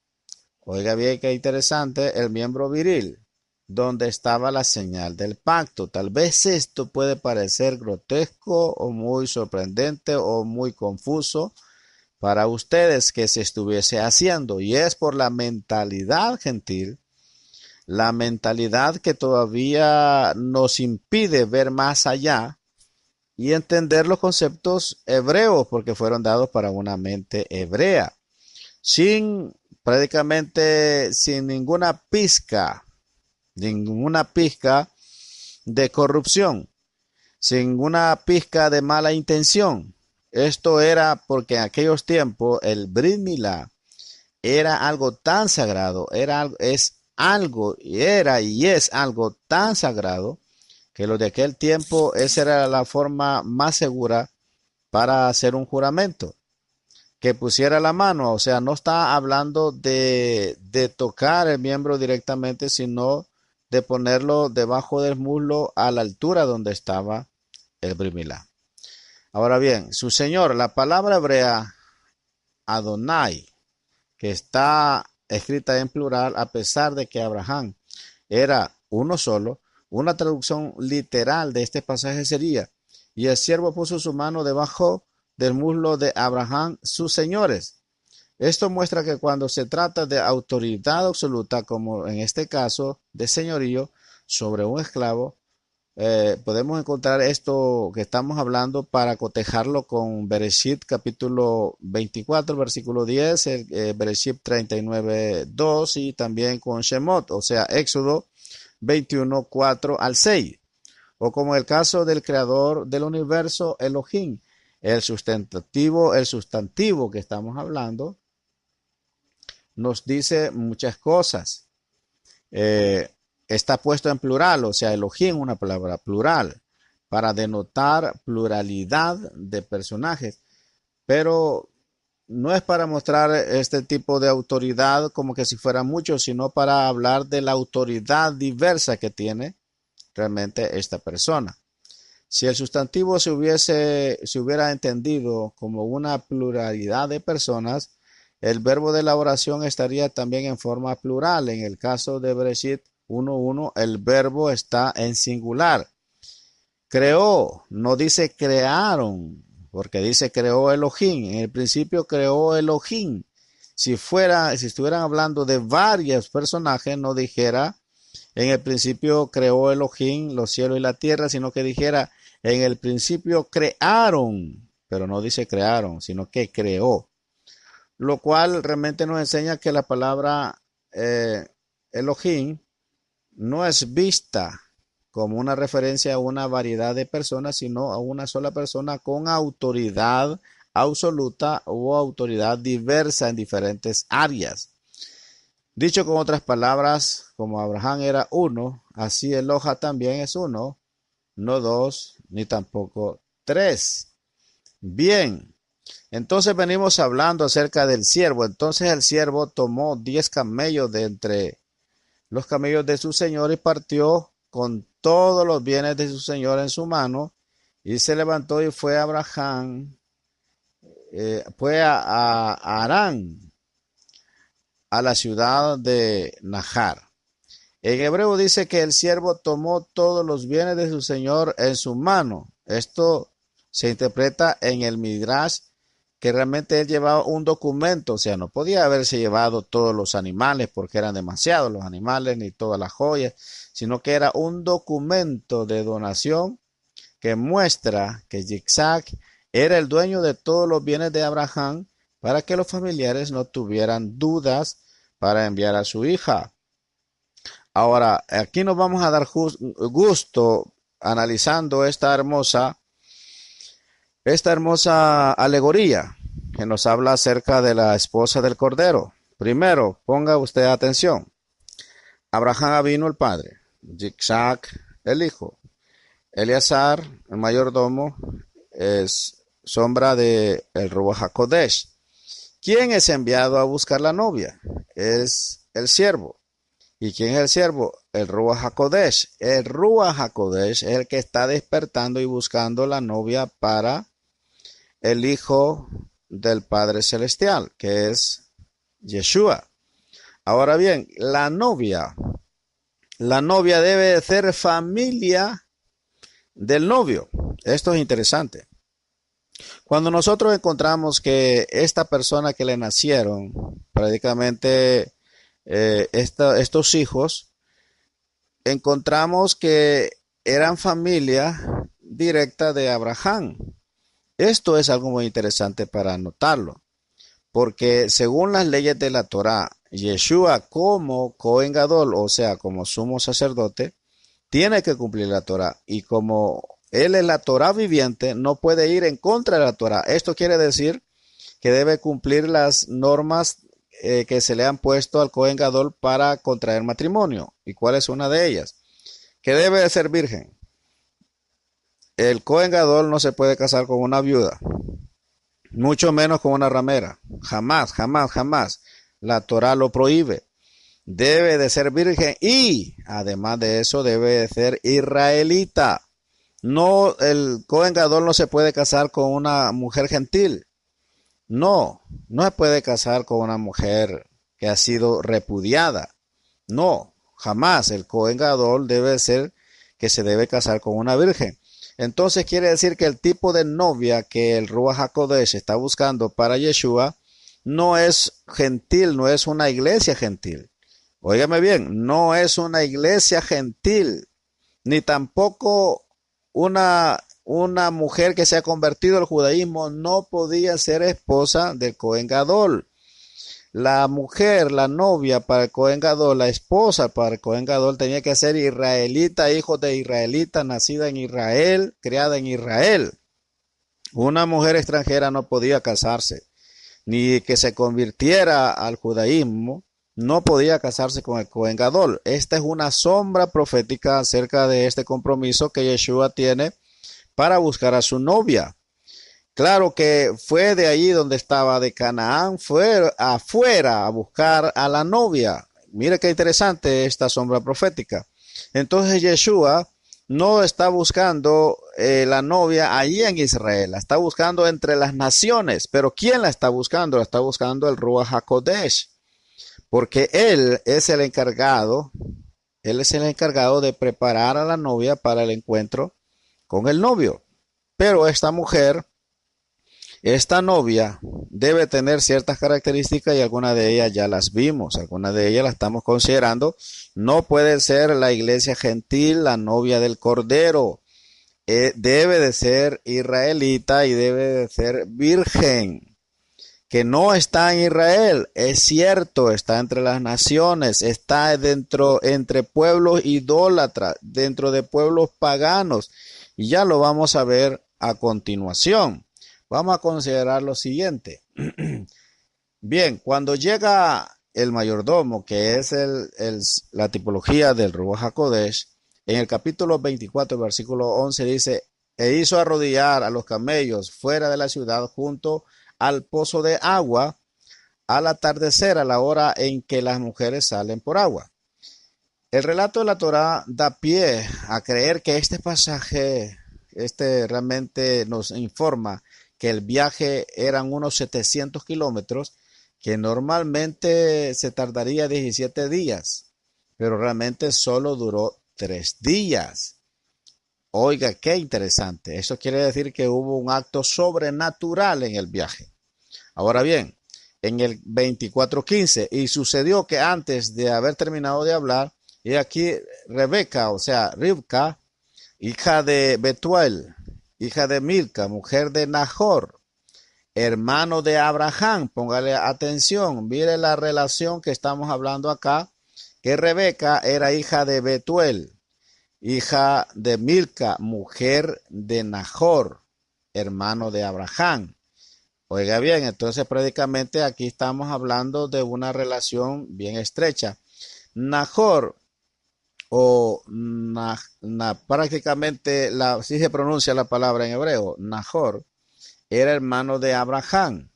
oiga bien qué interesante, el miembro viril, donde estaba la señal del pacto. Tal vez esto puede parecer grotesco o muy sorprendente o muy confuso para ustedes que se estuviese haciendo, y es por la mentalidad gentil, la mentalidad que todavía nos impide ver más allá y entender los conceptos hebreos, porque fueron dados para una mente hebrea, sin prácticamente sin ninguna pizca de corrupción, sin una pizca de mala intención. Esto era porque en aquellos tiempos el Brit Milá era algo tan sagrado, era y es algo tan sagrado que los de aquel tiempo esa era la forma más segura para hacer un juramento, que pusiera la mano, o sea, no está hablando de tocar el miembro directamente, sino de ponerlo debajo del muslo a la altura donde estaba el Brit Milá. Ahora bien, su señor, la palabra hebrea Adonai, que está escrita en plural, a pesar de que Abraham era uno solo, una traducción literal de este pasaje sería, y el siervo puso su mano debajo del muslo de Abraham, sus señores. Esto muestra que cuando se trata de autoridad absoluta, como en este caso de señorío sobre un esclavo, podemos encontrar esto que estamos hablando para cotejarlo con Bereshit capítulo 24, versículo 10, Bereshit 39, 2 y también con Shemot, o sea, Éxodo 21, 4 al 6. O como el caso del creador del universo, Elohim, el sustantivo que estamos hablando, nos dice muchas cosas. Eh, Está puesto en plural, o sea, Elohim, una palabra plural, para denotar pluralidad de personajes, pero no es para mostrar este tipo de autoridad como que si fuera mucho, sino para hablar de la autoridad diversa que tiene realmente esta persona. Si el sustantivo se hubiera entendido como una pluralidad de personas, el verbo de la oración estaría también en forma plural. En el caso de Bereshit 1:1, el verbo está en singular. Creó, no dice crearon, porque dice creó Elohim. En el principio creó Elohim. Si estuvieran hablando de varios personajes, no dijera en el principio creó Elohim los cielos y la tierra, sino que dijera en el principio crearon, pero no dice crearon, sino que creó. Lo cual realmente nos enseña que la palabra eh, Elohim no es vista como una referencia a una variedad de personas, sino a una sola persona con autoridad absoluta o autoridad diversa en diferentes áreas. Dicho con otras palabras, como Abraham era uno, así Eloha también es uno, no dos, ni tampoco tres. Bien, entonces venimos hablando acerca del siervo. Entonces el siervo tomó 10 camellos de entre los camellos de su señor y partió con todos los bienes de su señor en su mano y se levantó y fue a Abraham, fue a Harán, a la ciudad de Najar. En hebreo dice que el siervo tomó todos los bienes de su señor en su mano. Esto se interpreta en el Midrash que realmente él llevaba un documento, o sea, no podía haberse llevado todos los animales porque eran demasiados los animales ni todas las joyas, sino que era un documento de donación que muestra que Yitzhak era el dueño de todos los bienes de Abraham para que los familiares no tuvieran dudas para enviar a su hija. Ahora, aquí nos vamos a dar gusto analizando esta hermosa alegoría que nos habla acerca de la esposa del Cordero. Primero, ponga usted atención. Abraham Avinu el padre, Isaac el hijo, Eleazar el mayordomo es sombra de el Ruach HaKodesh. ¿Quién es enviado a buscar la novia? Es el siervo. ¿Y quién es el siervo? El Ruach HaKodesh. El Ruach HaKodesh es el que está despertando y buscando la novia para el Hijo del Padre Celestial, que es Yeshua. Ahora bien, la novia debe de ser familia del novio. Esto es interesante. Cuando nosotros encontramos que esta persona que le nacieron, prácticamente estos hijos, encontramos que eran familia directa de Abraham. Esto es algo muy interesante para anotarlo, porque según las leyes de la Torá, Yeshua como Cohen Gadol, o sea, como sumo sacerdote, tiene que cumplir la Torá, y como él es la Torá viviente, no puede ir en contra de la Torá. Esto quiere decir que debe cumplir las normas que se le han puesto al Cohen Gadol para contraer matrimonio. ¿Y cuál es una de ellas? Que debe de ser virgen. El Cohen Gadol no se puede casar con una viuda, mucho menos con una ramera. Jamás, jamás, jamás. La Torá lo prohíbe. Debe de ser virgen y, además de eso, debe de ser israelita. No, el Cohen Gadol no se puede casar con una mujer gentil. No, no se puede casar con una mujer que ha sido repudiada. No, jamás. El Cohen Gadol debe ser que se debe casar con una virgen. Entonces quiere decir que el tipo de novia que el Ruach HaKodesh está buscando para Yeshua no es gentil, no es una iglesia gentil. Óigame bien, no es una iglesia gentil, ni tampoco una mujer que se ha convertido al judaísmo no podía ser esposa del Cohen Gadol. La mujer, la novia para el Cohen Gadol, la esposa para el Cohen Gadol tenía que ser israelita, hijo de israelita, nacida en Israel, criada en Israel. Una mujer extranjera no podía casarse, ni que se convirtiera al judaísmo, no podía casarse con el Cohen Gadol. Esta es una sombra profética acerca de este compromiso que Yeshua tiene para buscar a su novia. Claro que fue de allí donde estaba de Canaán, fue afuera a buscar a la novia. Mire qué interesante esta sombra profética. Entonces Yeshua no está buscando la novia allí en Israel, la está buscando entre las naciones. Pero ¿quién la está buscando? La está buscando el Ruach HaKodesh, porque él es el encargado de preparar a la novia para el encuentro con el novio. Pero esta novia debe tener ciertas características y algunas de ellas ya las vimos, algunas de ellas las estamos considerando. No puede ser la iglesia gentil, la novia del Cordero. Debe de ser israelita y debe de ser virgen, que no está en Israel. Es cierto, está entre las naciones, está entre pueblos idólatras, dentro de pueblos paganos. Y ya lo vamos a ver a continuación. Vamos a considerar lo siguiente. Bien, cuando llega el mayordomo, que es la tipología del Ruach HaKodesh, en el capítulo 24, versículo 11 dice, e hizo arrodillar a los camellos fuera de la ciudad junto al pozo de agua al atardecer, a la hora en que las mujeres salen por agua. El relato de la Torá da pie a creer que este pasaje, realmente nos informa que el viaje eran unos 700 kilómetros, que normalmente se tardaría 17 días, pero realmente solo duró 3 días. Oiga, qué interesante. Eso quiere decir que hubo un acto sobrenatural en el viaje. Ahora bien, en el 24:15, y sucedió que antes de haber terminado de hablar, y aquí Rebeca, o sea, Rivka, hija de Betuel, hija de Milca, mujer de Nahor, hermano de Abraham. Póngale atención, mire la relación que estamos hablando acá, que Rebeca era hija de Betuel, hija de Milca, mujer de Nahor, hermano de Abraham. Oiga bien, entonces prácticamente aquí estamos hablando de una relación bien estrecha. Nahor prácticamente así se pronuncia la palabra en hebreo, Nahor, era hermano de Abraham.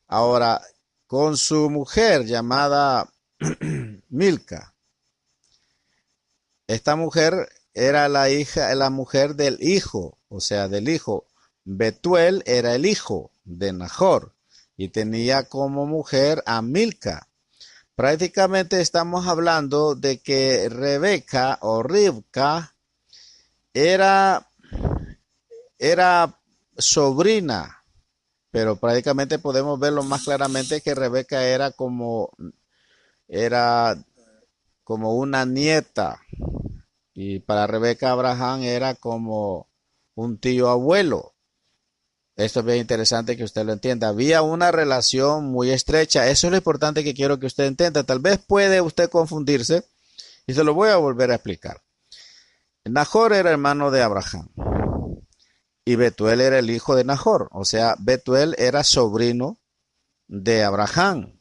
Ahora, con su mujer llamada Milca, esta mujer era la mujer del hijo, o sea, del hijo. Betuel era el hijo de Nahor y tenía como mujer a Milca. Prácticamente estamos hablando de que Rebeca o Rivka era, era sobrina, pero prácticamente podemos verlo más claramente que Rebeca era como una nieta, y para Rebeca Abraham era como un tío abuelo. Esto es bien interesante que usted lo entienda. Había una relación muy estrecha. Eso es lo importante que quiero que usted entienda. Tal vez puede usted confundirse y se lo voy a volver a explicar. Nahor era hermano de Abraham y Betuel era el hijo de Nahor. O sea, Betuel era sobrino de Abraham.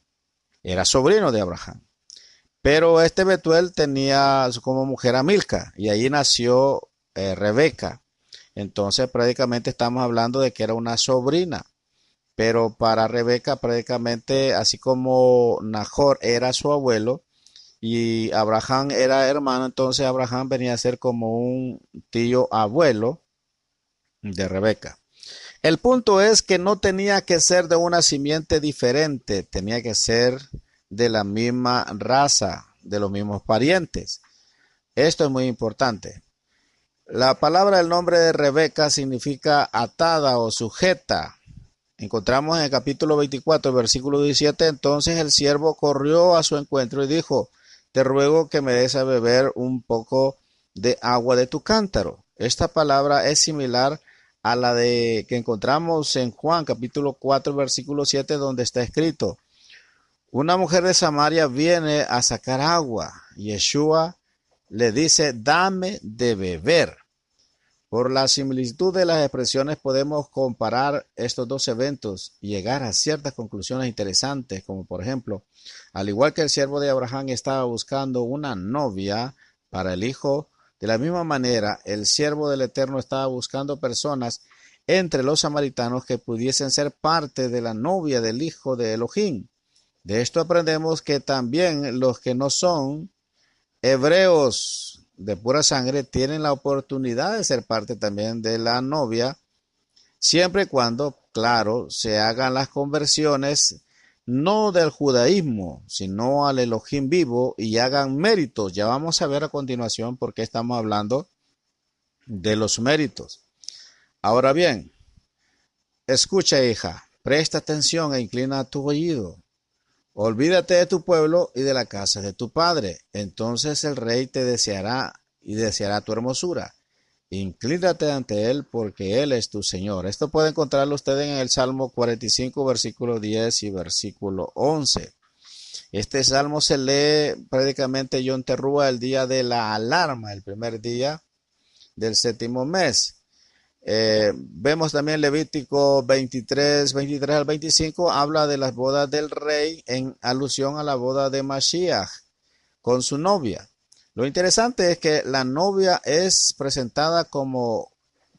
Era sobrino de Abraham. Pero este Betuel tenía como mujer a Milca y ahí nació Rebeca. Entonces prácticamente estamos hablando de que era una sobrina. Pero para Rebeca prácticamente, así como Nahor era su abuelo y Abraham era hermano, entonces Abraham venía a ser como un tío abuelo de Rebeca. El punto es que no tenía que ser de una simiente diferente, tenía que ser de la misma raza, de los mismos parientes. Esto es muy importante. La palabra, el nombre de Rebeca significa atada o sujeta. Encontramos en el capítulo 24, versículo 17, entonces el siervo corrió a su encuentro y dijo, te ruego que me des a beber un poco de agua de tu cántaro. Esta palabra es similar a la de que encontramos en Juan capítulo 4, versículo 7, donde está escrito, una mujer de Samaria viene a sacar agua. Yeshua le dice, dame de beber. Por la similitud de las expresiones podemos comparar estos dos eventos y llegar a ciertas conclusiones interesantes, como por ejemplo, al igual que el siervo de Abraham estaba buscando una novia para el hijo, de la misma manera el siervo del Eterno estaba buscando personas entre los samaritanos que pudiesen ser parte de la novia del hijo de Elohim. De esto aprendemos que también los que no son hebreos de pura sangre tienen la oportunidad de ser parte también de la novia, siempre y cuando, claro, se hagan las conversiones no del judaísmo, sino al Elohim vivo y hagan méritos. Ya vamos a ver a continuación por qué estamos hablando de los méritos. Ahora bien, escucha, hija, presta atención e inclina tu oído. Olvídate de tu pueblo y de la casa de tu padre. Entonces el rey te deseará y deseará tu hermosura. Inclínate ante él porque él es tu Señor. Esto puede encontrarlo usted en el Salmo 45, versículo 10 y versículo 11. Este salmo se lee prácticamente Yom Teruah el día de la alarma, el primer día del séptimo mes. Vemos también Levítico 23 al 25, habla de las bodas del rey en alusión a la boda de Mashiach con su novia. Lo interesante es que la novia es presentada como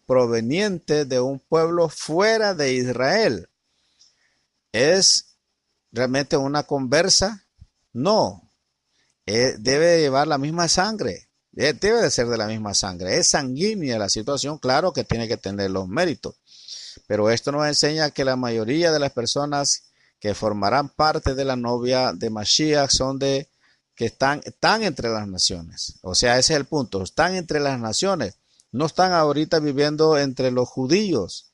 proveniente de un pueblo fuera de Israel. ¿Es realmente una conversa? No, debe llevar la misma sangre. Debe de ser de la misma sangre. Es sanguínea la situación, claro que tiene que tener los méritos. Pero esto nos enseña que la mayoría de las personas que formarán parte de la novia de Mashiach son que están entre las naciones. O sea, ese es el punto. Están entre las naciones. No están ahorita viviendo entre los judíos.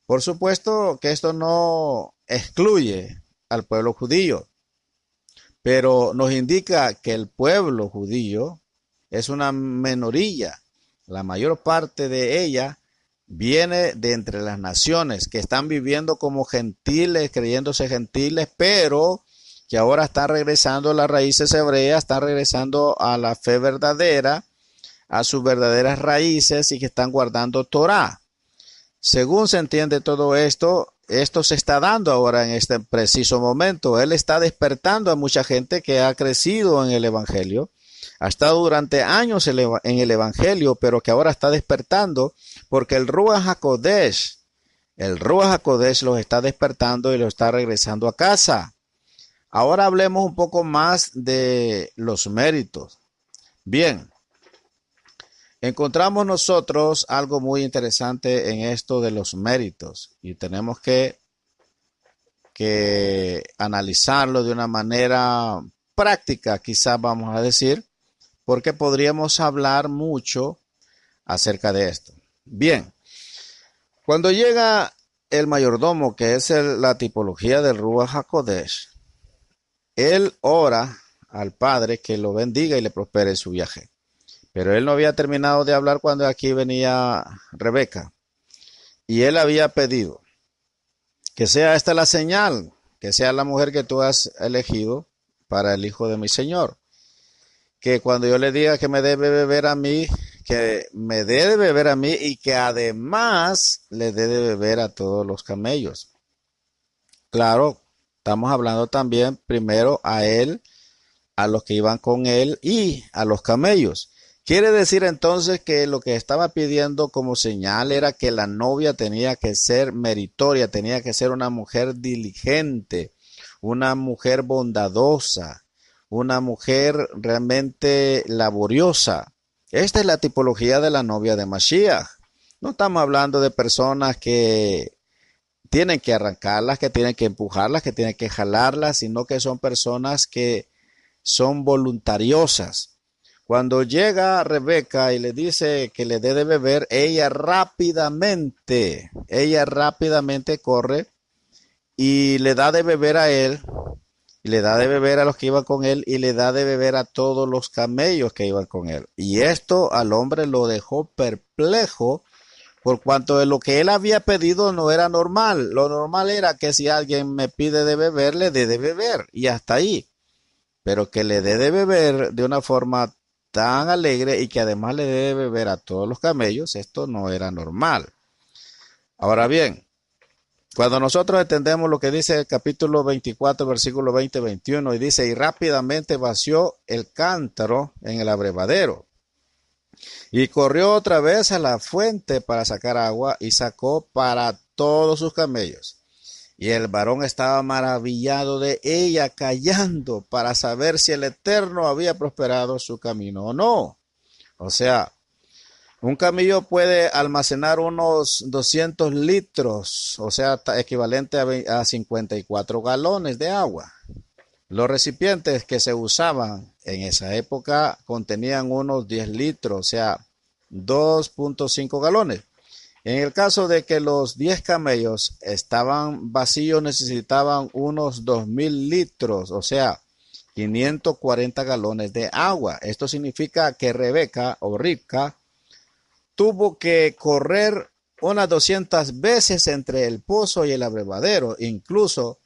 Por supuesto que esto no excluye al pueblo judío, pero nos indica que el pueblo judío es una minoría. La mayor parte de ella viene de entre las naciones que están viviendo como gentiles, creyéndose gentiles, pero que ahora están regresando a las raíces hebreas, están regresando a la fe verdadera, a sus verdaderas raíces y que están guardando Torá. Según se entiende todo esto, esto se está dando ahora en este preciso momento. Él está despertando a mucha gente que ha crecido en el Evangelio, ha estado durante años en el Evangelio, pero que ahora está despertando porque el Ruach HaKodesh los está despertando y los está regresando a casa. Ahora hablemos un poco más de los méritos. Bien, encontramos nosotros algo muy interesante en esto de los méritos y tenemos que analizarlo de una manera práctica, quizás vamos a decir, porque podríamos hablar mucho acerca de esto. Bien, cuando llega el mayordomo, que es la tipología del Ruach HaKodesh, él ora al Padre que lo bendiga y le prospere su viaje. Pero él no había terminado de hablar cuando aquí venía Rebeca. Y él había pedido que sea esta la señal, que sea la mujer que tú has elegido para el hijo de mi Señor. Que cuando yo le diga que me debe beber a mí, que me dé de beber a mí y que además le dé de beber a todos los camellos. Claro, estamos hablando también primero a él, a los que iban con él y a los camellos. Quiere decir entonces que lo que estaba pidiendo como señal era que la novia tenía que ser meritoria, tenía que ser una mujer diligente, una mujer bondadosa, una mujer realmente laboriosa. Esta es la tipología de la novia de Mashiach. No estamos hablando de personas que tienen que arrancarlas, que tienen que empujarlas, que tienen que jalarlas, sino que son personas que son voluntariosas. Cuando llega Rebeca y le dice que le dé de beber, ella rápidamente corre y le da de beber a él, y le da de beber a los que iban con él, y le da de beber a todos los camellos que iban con él. Y esto al hombre lo dejó perplejo, por cuanto de lo que él había pedido no era normal. Lo normal era que si alguien me pide de beber, le dé de beber, y hasta ahí. Pero que le dé de beber de una forma tan alegre y que además le dé de beber a todos los camellos, esto no era normal. Ahora bien, cuando nosotros entendemos lo que dice el capítulo 24, versículo 20-21, y dice, y rápidamente vació el cántaro en el abrevadero, y corrió otra vez a la fuente para sacar agua, y sacó para todos sus camellos. Y el varón estaba maravillado de ella, callando para saber si el Eterno había prosperado su camino o no. O sea, un camello puede almacenar unos 200 litros, o sea, equivalente a 54 galones de agua. Los recipientes que se usaban en esa época contenían unos 10 litros, o sea, 2.5 galones. En el caso de que los 10 camellos estaban vacíos, necesitaban unos 2.000 litros, o sea, 540 galones de agua. Esto significa que Rebeca o Ribca tuvo que correr unas 200 veces entre el pozo y el abrevadero. Incluso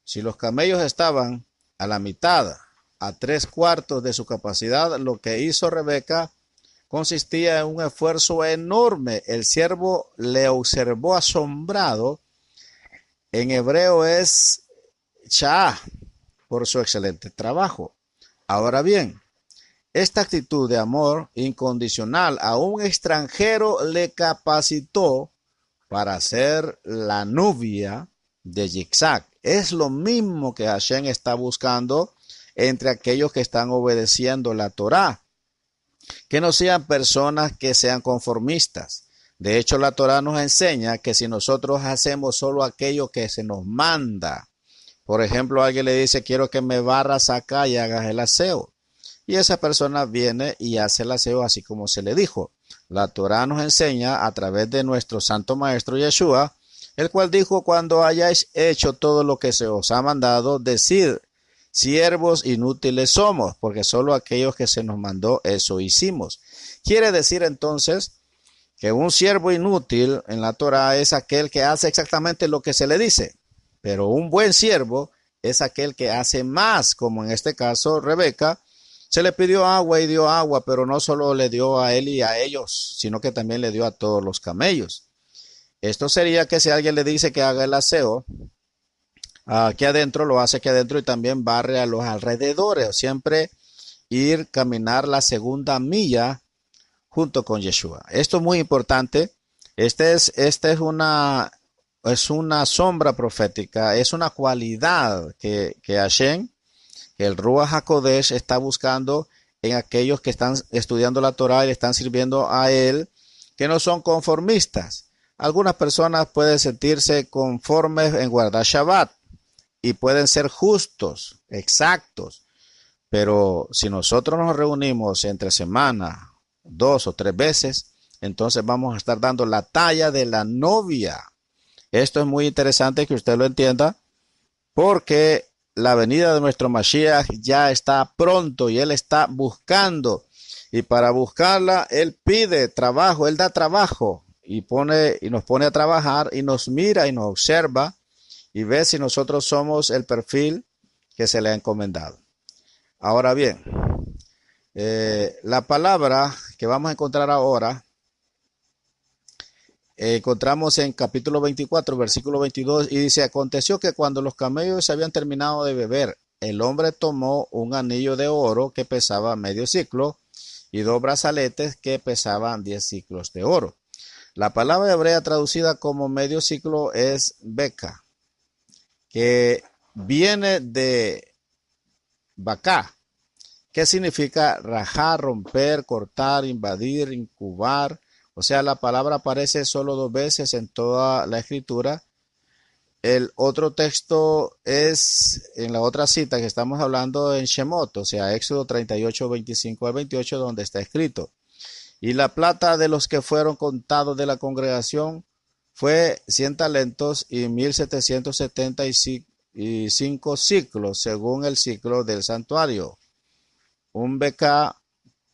si los camellos estaban a la mitad, a 3/4 de su capacidad, lo que hizo Rebeca consistía en un esfuerzo enorme. El siervo le observó asombrado. En hebreo es sha'ah, por su excelente trabajo. Ahora bien, esta actitud de amor incondicional a un extranjero le capacitó para ser la novia de Yitzhak. Es lo mismo que Hashem está buscando entre aquellos que están obedeciendo la Torá. Que no sean personas que sean conformistas. De hecho, la Torá nos enseña que si nosotros hacemos solo aquello que se nos manda, por ejemplo, alguien le dice, quiero que me barras acá y hagas el aseo. Y esa persona viene y hace el aseo así como se le dijo. La Torá nos enseña a través de nuestro santo maestro Yeshua, el cual dijo, cuando hayáis hecho todo lo que se os ha mandado, decid, siervos inútiles somos, porque solo aquellos que se nos mandó eso hicimos. Quiere decir entonces que un siervo inútil en la Torá es aquel que hace exactamente lo que se le dice, pero un buen siervo es aquel que hace más, como en este caso Rebeca. Se le pidió agua y dio agua, pero no solo le dio a él y a ellos, sino que también le dio a todos los camellos. Esto sería que si alguien le dice que haga el aseo aquí adentro, lo hace aquí adentro y también barre a los alrededores. Siempre ir caminar la segunda milla junto con Yeshua. Esto es muy importante. Esta es una sombra profética, es una cualidad que Hashem, que el Ruach HaKodesh está buscando en aquellos que están estudiando la Torah y le están sirviendo a él, que no son conformistas. Algunas personas pueden sentirse conformes en guardar Shabbat y pueden ser justos, exactos, pero si nosotros nos reunimos entre semana 2 o 3 veces, entonces vamos a estar dando la talla de la novia. Esto es muy interesante que usted lo entienda, porque la venida de nuestro Mashiach ya está pronto y él está buscando. Y para buscarla, él pide trabajo, él da trabajo y nos pone a trabajar y nos mira y nos observa y ve si nosotros somos el perfil que se le ha encomendado. Ahora bien, la palabra que vamos a encontrar ahora, encontramos en capítulo 24, versículo 22, y dice: aconteció que cuando los camellos se habían terminado de beber, el hombre tomó un anillo de oro que pesaba medio ciclo y 2 brazaletes que pesaban 10 ciclos de oro. La palabra hebrea traducida como medio ciclo es beca, que viene de bacá, que significa rajar, romper, cortar, invadir, incubar. O sea, la palabra aparece solo 2 veces en toda la escritura. El otro texto es en la otra cita que estamos hablando en Shemot, o sea, Éxodo 38, 25 al 28, donde está escrito: y la plata de los que fueron contados de la congregación fue 100 talentos y 1775 ciclos, según el ciclo del santuario. Un becá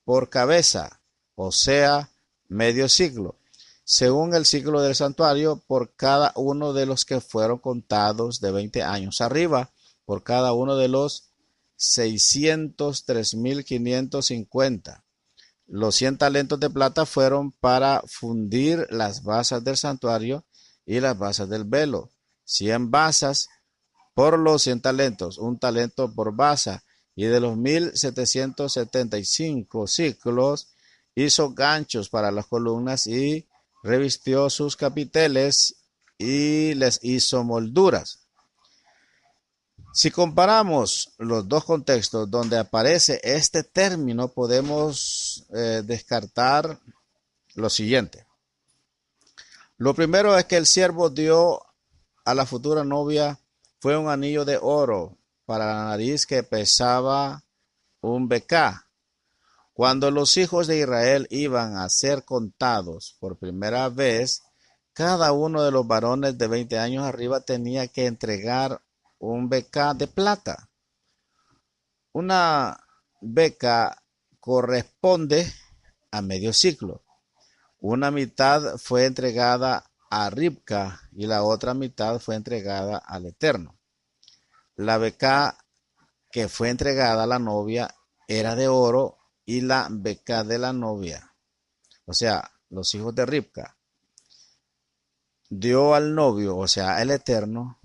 por cabeza, o sea, medio ciclo, según el ciclo del santuario, por cada uno de los que fueron contados de 20 años arriba, por cada uno de los 603,550. Los 100 talentos de plata fueron para fundir las basas del santuario y las basas del velo. 100 basas por los 100 talentos, un talento por basa. Y de los 1775 ciclos hizo ganchos para las columnas y revistió sus capiteles y les hizo molduras. Si comparamos los dos contextos donde aparece este término, podemos descartar lo siguiente. Lo primero es que el siervo dio a la futura novia fue un anillo de oro para la nariz que pesaba un becá. Cuando los hijos de Israel iban a ser contados por primera vez, cada uno de los varones de 20 años arriba tenía que entregar un becá de plata. Una beca corresponde a medio ciclo. Una mitad fue entregada a Ribca y la otra mitad fue entregada al Eterno. La beca que fue entregada a la novia era de oro y la beca de la novia, o sea, los hijos de Ribca, dio al novio, o sea, el Eterno,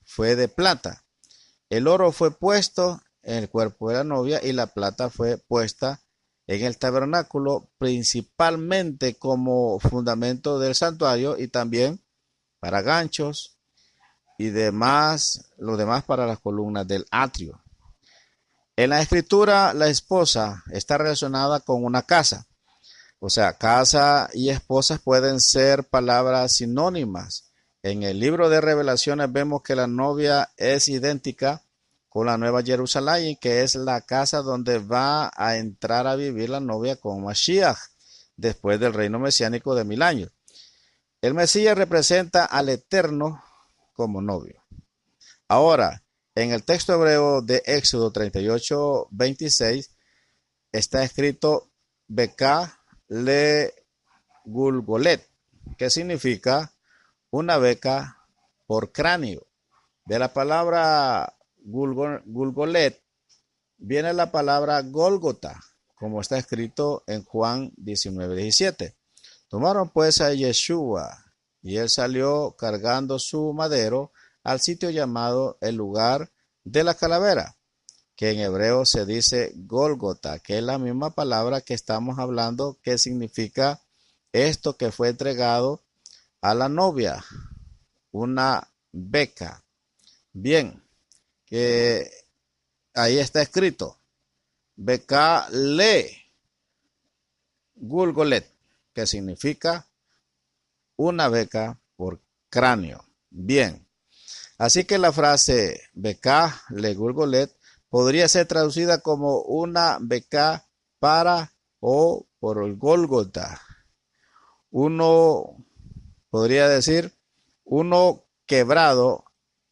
fue de plata. El oro fue puesto en el cuerpo de la novia y la plata fue puesta en el tabernáculo, principalmente como fundamento del santuario y también para ganchos y lo demás para las columnas del atrio. En la escritura, la esposa está relacionada con una casa. O sea, casa y esposas pueden ser palabras sinónimas. En el libro de Revelaciones vemos que la novia es idéntica con la Nueva Jerusalén, que es la casa donde va a entrar a vivir la novia con Mashiach, después del reino mesiánico de 1000 años. El Mesías representa al Eterno como novio. Ahora, en el texto hebreo de Éxodo 38, 26, está escrito Beká le Gulgolet, que significa una beca por cráneo. De la palabra Gulgolet viene la palabra Gólgota, como está escrito en Juan 19:17. Tomaron pues a Yeshua, y él salió cargando su madero al sitio llamado el lugar de la calavera, que en hebreo se dice Gólgota, que es la misma palabra que estamos hablando, que significa esto que fue entregado a la novia, una beca. Bien, que ahí está escrito, beca le Gulgolet, que significa una beca por cráneo. Bien, así que la frase beca le Gulgolet podría ser traducida como una beca para o por el Gólgota. Uno podría decir uno quebrado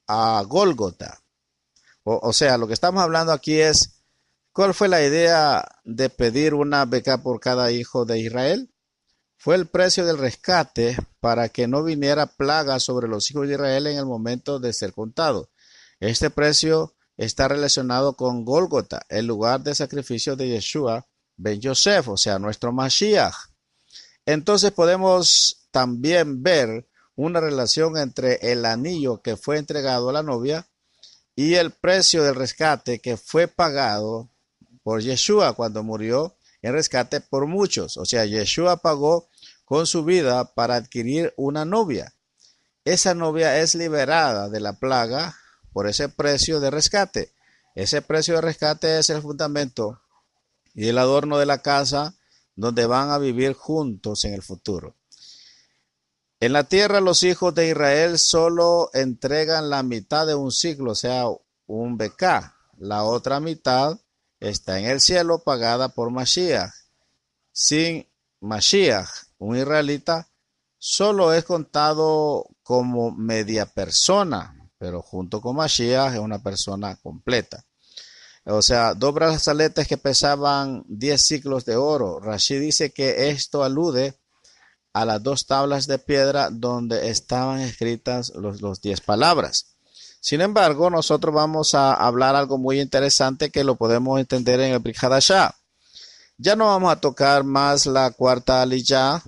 a Gólgota. O sea, lo que estamos hablando aquí es, ¿cuál fue la idea de pedir una beca por cada hijo de Israel? Fue el precio del rescate para que no viniera plaga sobre los hijos de Israel en el momento de ser contado. Este precio está relacionado con Gólgota, el lugar de sacrificio de Yeshua ben Yosef, o sea, nuestro Mashiach. Entonces podemos también ver una relación entre el anillo que fue entregado a la novia y el precio del rescate que fue pagado por Yeshua cuando murió en rescate por muchos. O sea, Yeshua pagó con su vida para adquirir una novia. Esa novia es liberada de la plaga por ese precio de rescate. Ese precio de rescate es el fundamento y el adorno de la casa donde van a vivir juntos en el futuro. En la tierra los hijos de Israel solo entregan la mitad de un ciclo, o sea, un beká. La otra mitad está en el cielo pagada por Mashiach. Sin Mashiach, un israelita solo es contado como media persona, pero junto con Mashiach es una persona completa. O sea, 2 brazaletes que pesaban 10 ciclos de oro. Rashi dice que esto alude a las 2 tablas de piedra donde estaban escritas los 10 palabras. Sin embargo, nosotros vamos a hablar algo muy interesante que lo podemos entender en el Brit Hadashah. Ya no vamos a tocar más la cuarta aliyá,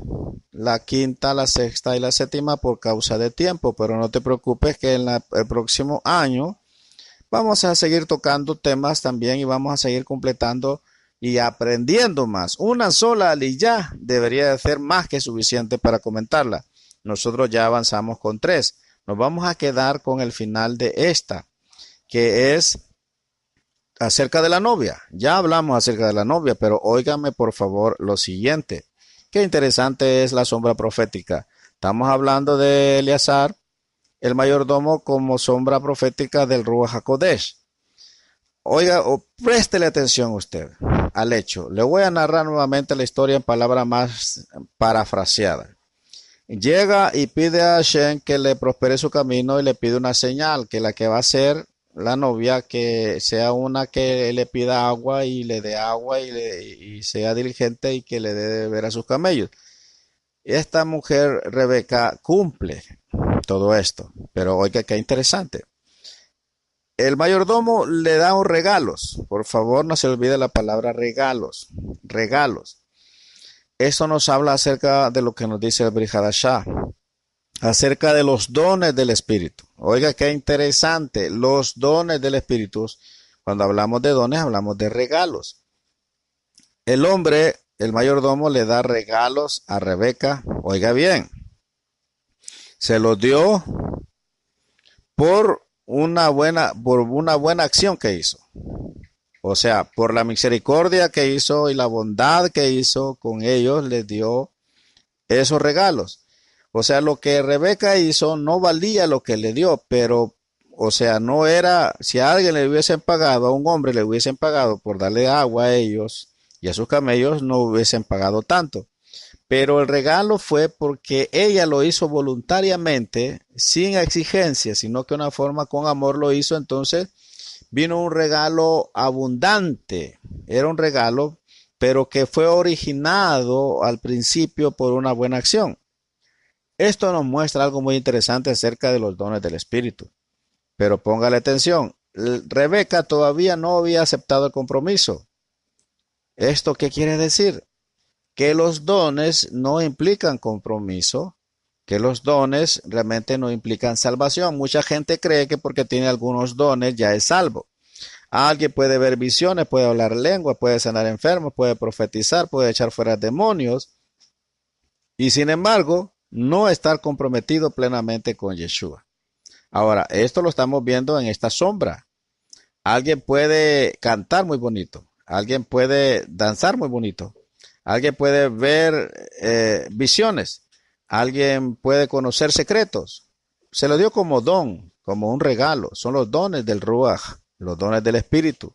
la quinta, la sexta y la séptima por causa de tiempo, pero no te preocupes que en el próximo año vamos a seguir tocando temas también y vamos a seguir completando y aprendiendo más. Una sola aliyá debería de ser más que suficiente para comentarla. Nosotros ya avanzamos con 3. Nos vamos a quedar con el final de esta, que es acerca de la novia. Ya hablamos acerca de la novia, pero óigame por favor lo siguiente. Qué interesante es la sombra profética. Estamos hablando de Eleazar, el mayordomo, como sombra profética del Ruach HaKodesh. Oiga, préstele atención usted al hecho. Le voy a narrar nuevamente la historia en palabras más parafraseadas. Llega y pide a Hashem que le prospere su camino y le pide una señal, que la que va a ser la novia, que sea una que le pida agua y le dé agua y sea diligente y que le dé de beber a sus camellos. Esta mujer, Rebeca, cumple todo esto, pero oiga qué interesante. El mayordomo le da regalos. Por favor, no se olvide la palabra regalos. Regalos. Esto nos habla acerca de lo que nos dice el Brit Hadashah, acerca de los dones del Espíritu. Oiga, qué interesante. Los dones del Espíritu. Cuando hablamos de dones, hablamos de regalos. El hombre, el mayordomo, le da regalos a Rebeca. Oiga bien. Se los dio por una buena acción que hizo. O sea, por la misericordia que hizo y la bondad que hizo con ellos, les dio esos regalos. O sea, lo que Rebeca hizo no valía lo que le dio, pero, o sea, no era, si a alguien le hubiesen pagado, a un hombre le hubiesen pagado por darle agua a ellos y a sus camellos, no hubiesen pagado tanto. Pero el regalo fue porque ella lo hizo voluntariamente, sin exigencia, sino que una forma con amor lo hizo. Entonces vino un regalo abundante. Era un regalo, pero que fue originado al principio por una buena acción. Esto nos muestra algo muy interesante acerca de los dones del Espíritu. Pero póngale atención, Rebeca todavía no había aceptado el compromiso. ¿Esto qué quiere decir? Que los dones no implican compromiso, que los dones realmente no implican salvación. Mucha gente cree que porque tiene algunos dones ya es salvo. Alguien puede ver visiones, puede hablar lengua, puede sanar enfermos, puede profetizar, puede echar fuera demonios y sin embargo no estar comprometido plenamente con Yeshua. Ahora, esto lo estamos viendo en esta sombra. Alguien puede cantar muy bonito, alguien puede danzar muy bonito, alguien puede ver visiones, alguien puede conocer secretos. Se lo dio como don, como un regalo. Son los dones del Ruach, los dones del Espíritu.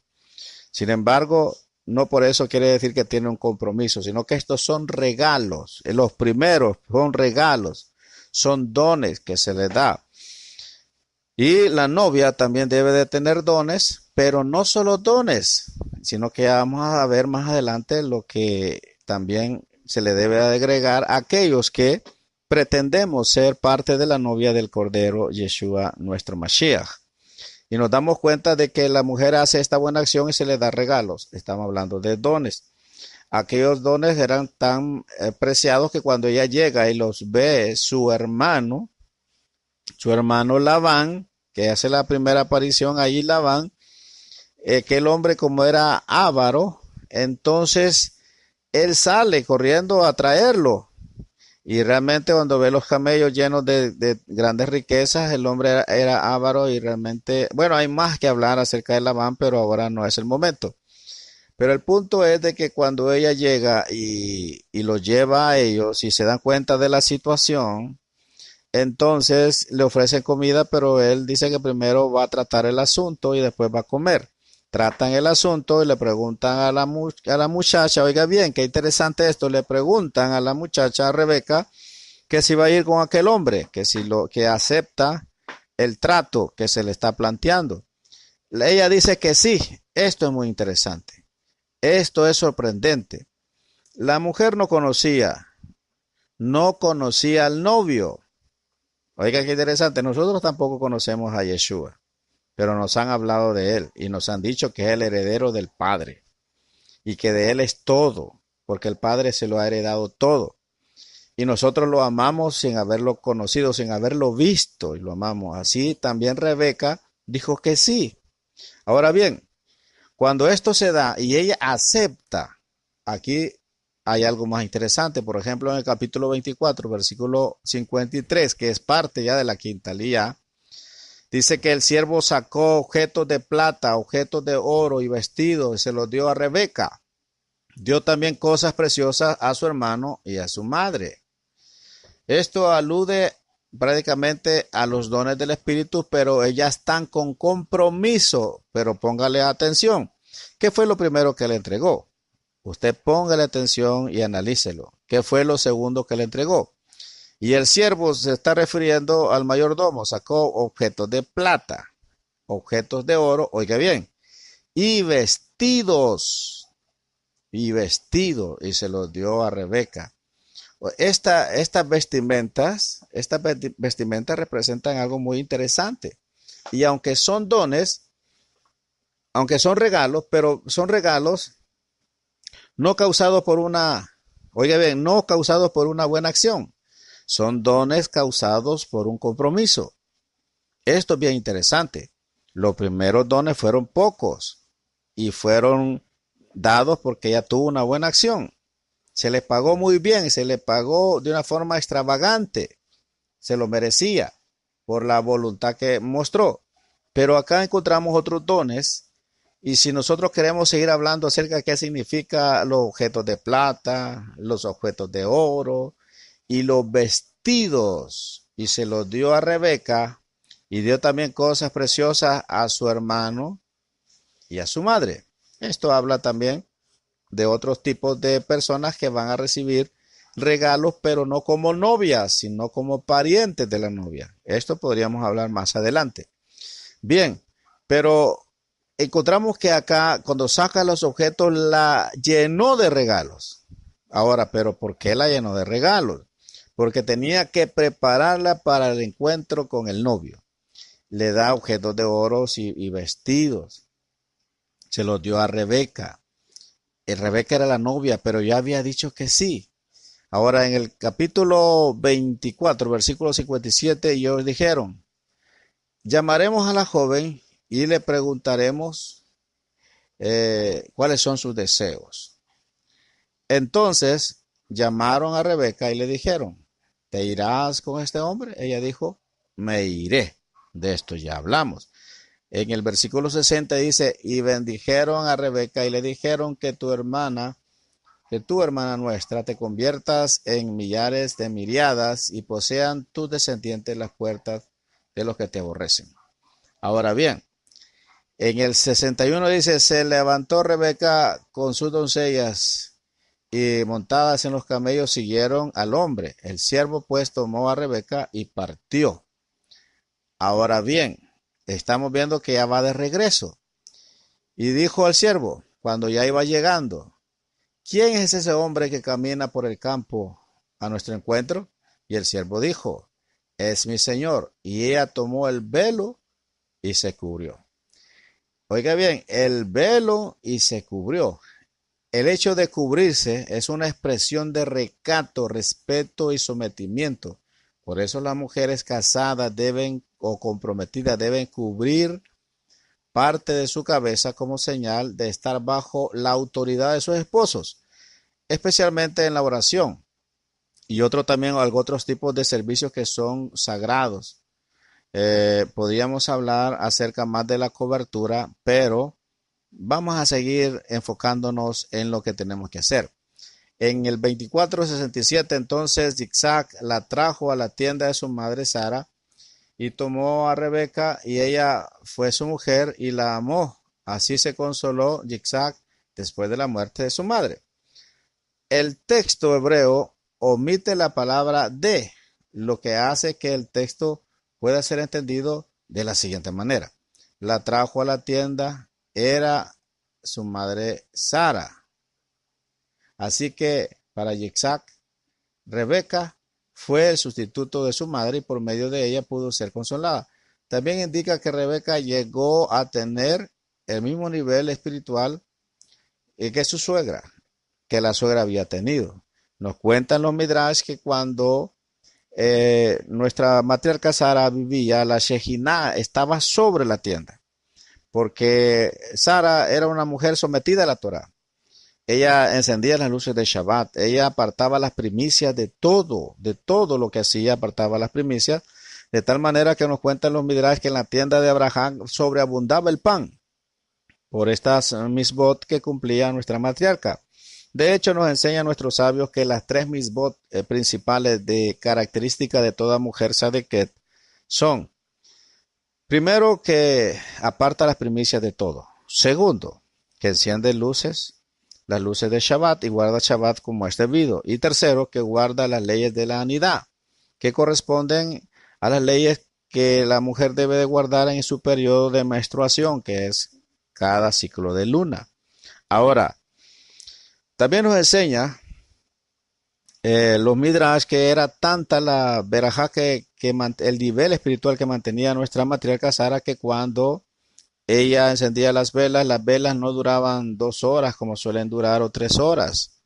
Sin embargo, no por eso quiere decir que tiene un compromiso, sino que estos son regalos. Los primeros son regalos, son dones que se les da. Y la novia también debe de tener dones, pero no solo dones, sino que vamos a ver más adelante lo que también se le debe agregar a aquellos que pretendemos ser parte de la novia del Cordero Yeshua, nuestro Mashiach. Y nos damos cuenta de que la mujer hace esta buena acción y se le da regalos. Estamos hablando de dones. Aquellos dones eran tan preciados que cuando ella llega y los ve su hermano Labán, que hace la primera aparición ahí Labán, que el hombre como era avaro, entonces él sale corriendo a traerlo. Y realmente cuando ve los camellos llenos de grandes riquezas, el hombre era avaro y realmente, bueno, hay más que hablar acerca de Labán, pero ahora no es el momento. Pero el punto es de que cuando ella llega y los lleva a ellos y se dan cuenta de la situación, entonces le ofrecen comida, pero él dice que primero va a tratar el asunto y después va a comer. Tratan el asunto y le preguntan a la muchacha, oiga bien, qué interesante esto, le preguntan a la muchacha, a Rebeca, que si va a ir con aquel hombre, que acepta el trato que se le está planteando. Ella dice que sí. Esto es muy interesante. Esto es sorprendente. La mujer no conocía al novio. Oiga, qué interesante. Nosotros tampoco conocemos a Yeshua, pero nos han hablado de él y nos han dicho que es el heredero del Padre y que de él es todo, porque el Padre se lo ha heredado todo. Y nosotros lo amamos sin haberlo conocido, sin haberlo visto, y lo amamos. Así también Rebeca dijo que sí. Ahora bien, cuando esto se da y ella acepta, aquí hay algo más interesante. Por ejemplo, en el capítulo 24, versículo 53, que es parte ya de la quinta lía, dice que el siervo sacó objetos de plata, objetos de oro y vestidos y se los dio a Rebeca. Dio también cosas preciosas a su hermano y a su madre. Esto alude prácticamente a los dones del Espíritu, pero ellas están con compromiso. Pero póngale atención. ¿Qué fue lo primero que le entregó? Usted póngale atención y analícelo. ¿Qué fue lo segundo que le entregó? Y el siervo se está refiriendo al mayordomo. Sacó objetos de plata, objetos de oro, oiga bien, y vestidos, y se los dio a Rebeca. Estas vestimentas representan algo muy interesante. Y aunque son dones, aunque son regalos, pero son regalos no causados por oiga bien, no causados por una buena acción. Son dones causados por un compromiso. Esto es bien interesante. Los primeros dones fueron pocos y fueron dados porque ella tuvo una buena acción. Se le pagó muy bien, se le pagó de una forma extravagante. Se lo merecía por la voluntad que mostró. Pero acá encontramos otros dones. Y si nosotros queremos seguir hablando acerca de qué significa los objetos de plata, los objetos de oro y los vestidos, y se los dio a Rebeca, y dio también cosas preciosas a su hermano y a su madre. Esto habla también de otros tipos de personas que van a recibir regalos, pero no como novias, sino como parientes de la novia. Esto podríamos hablar más adelante. Bien, pero encontramos que acá, cuando saca los objetos, la llenó de regalos. Ahora, pero ¿por qué la llenó de regalos? Porque tenía que prepararla para el encuentro con el novio. Le da objetos de oro y vestidos. Se los dio a Rebeca. Rebeca era la novia, pero ya había dicho que sí. Ahora en el capítulo 24, versículo 57, ellos dijeron, llamaremos a la joven y le preguntaremos cuáles son sus deseos. Entonces llamaron a Rebeca y le dijeron, ¿te irás con este hombre? Ella dijo, me iré. De esto ya hablamos. En el versículo 60 dice, y bendijeron a Rebeca y le dijeron que tu hermana nuestra, te conviertas en millares de miriadas y posean tus descendientes las puertas de los que te aborrecen. Ahora bien, en el 61 dice, se levantó Rebeca con sus doncellas y montadas en los camellos siguieron al hombre. El siervo pues tomó a Rebeca y partió. Ahora bien, estamos viendo que ya va de regreso. Y dijo al siervo, cuando ya iba llegando, ¿quién es ese hombre que camina por el campo a nuestro encuentro? Y el siervo dijo, es mi señor. Y ella tomó el velo y se cubrió. Oiga bien, el velo y se cubrió. El hecho de cubrirse es una expresión de recato, respeto y sometimiento. Por eso las mujeres casadas o comprometidas deben cubrir parte de su cabeza como señal de estar bajo la autoridad de sus esposos, especialmente en la oración y otros tipos de servicios que son sagrados. Podríamos hablar acerca más de la cobertura, pero vamos a seguir enfocándonos en lo que tenemos que hacer. En el 24:67 entonces Isaac la trajo a la tienda de su madre Sara y tomó a Rebeca y ella fue su mujer y la amó. Así se consoló Isaac después de la muerte de su madre. El texto hebreo omite la palabra de, lo que hace que el texto pueda ser entendido de la siguiente manera. La trajo a la tienda, era su madre Sara. Así que para Isaac, Rebeca fue el sustituto de su madre y por medio de ella pudo ser consolada. También indica que Rebeca llegó a tener el mismo nivel espiritual que su suegra, que la suegra había tenido. Nos cuentan los Midrash que cuando nuestra matriarca Sara vivía, la Shejiná estaba sobre la tienda, porque Sara era una mujer sometida a la Torá. Ella encendía las luces de Shabbat, ella apartaba las primicias de todo lo que hacía, apartaba las primicias, de tal manera que nos cuentan los Midrash que en la tienda de Abraham sobreabundaba el pan, por estas misbot que cumplía nuestra matriarca. De hecho, nos enseñan nuestros sabios que las tres misbot principales de característica de toda mujer sadeket son, primero, que aparta las primicias de todo. Segundo, que enciende las luces de Shabbat y guarda Shabbat como es debido. Y tercero, que guarda las leyes de la anidad, que corresponden a las leyes que la mujer debe de guardar en su periodo de menstruación, que es cada ciclo de luna. Ahora, también nos enseña los Midrash que era tanta la verajá que el nivel espiritual que mantenía nuestra matriarca Sara, que cuando ella encendía las velas no duraban 2 horas como suelen durar o 3 horas,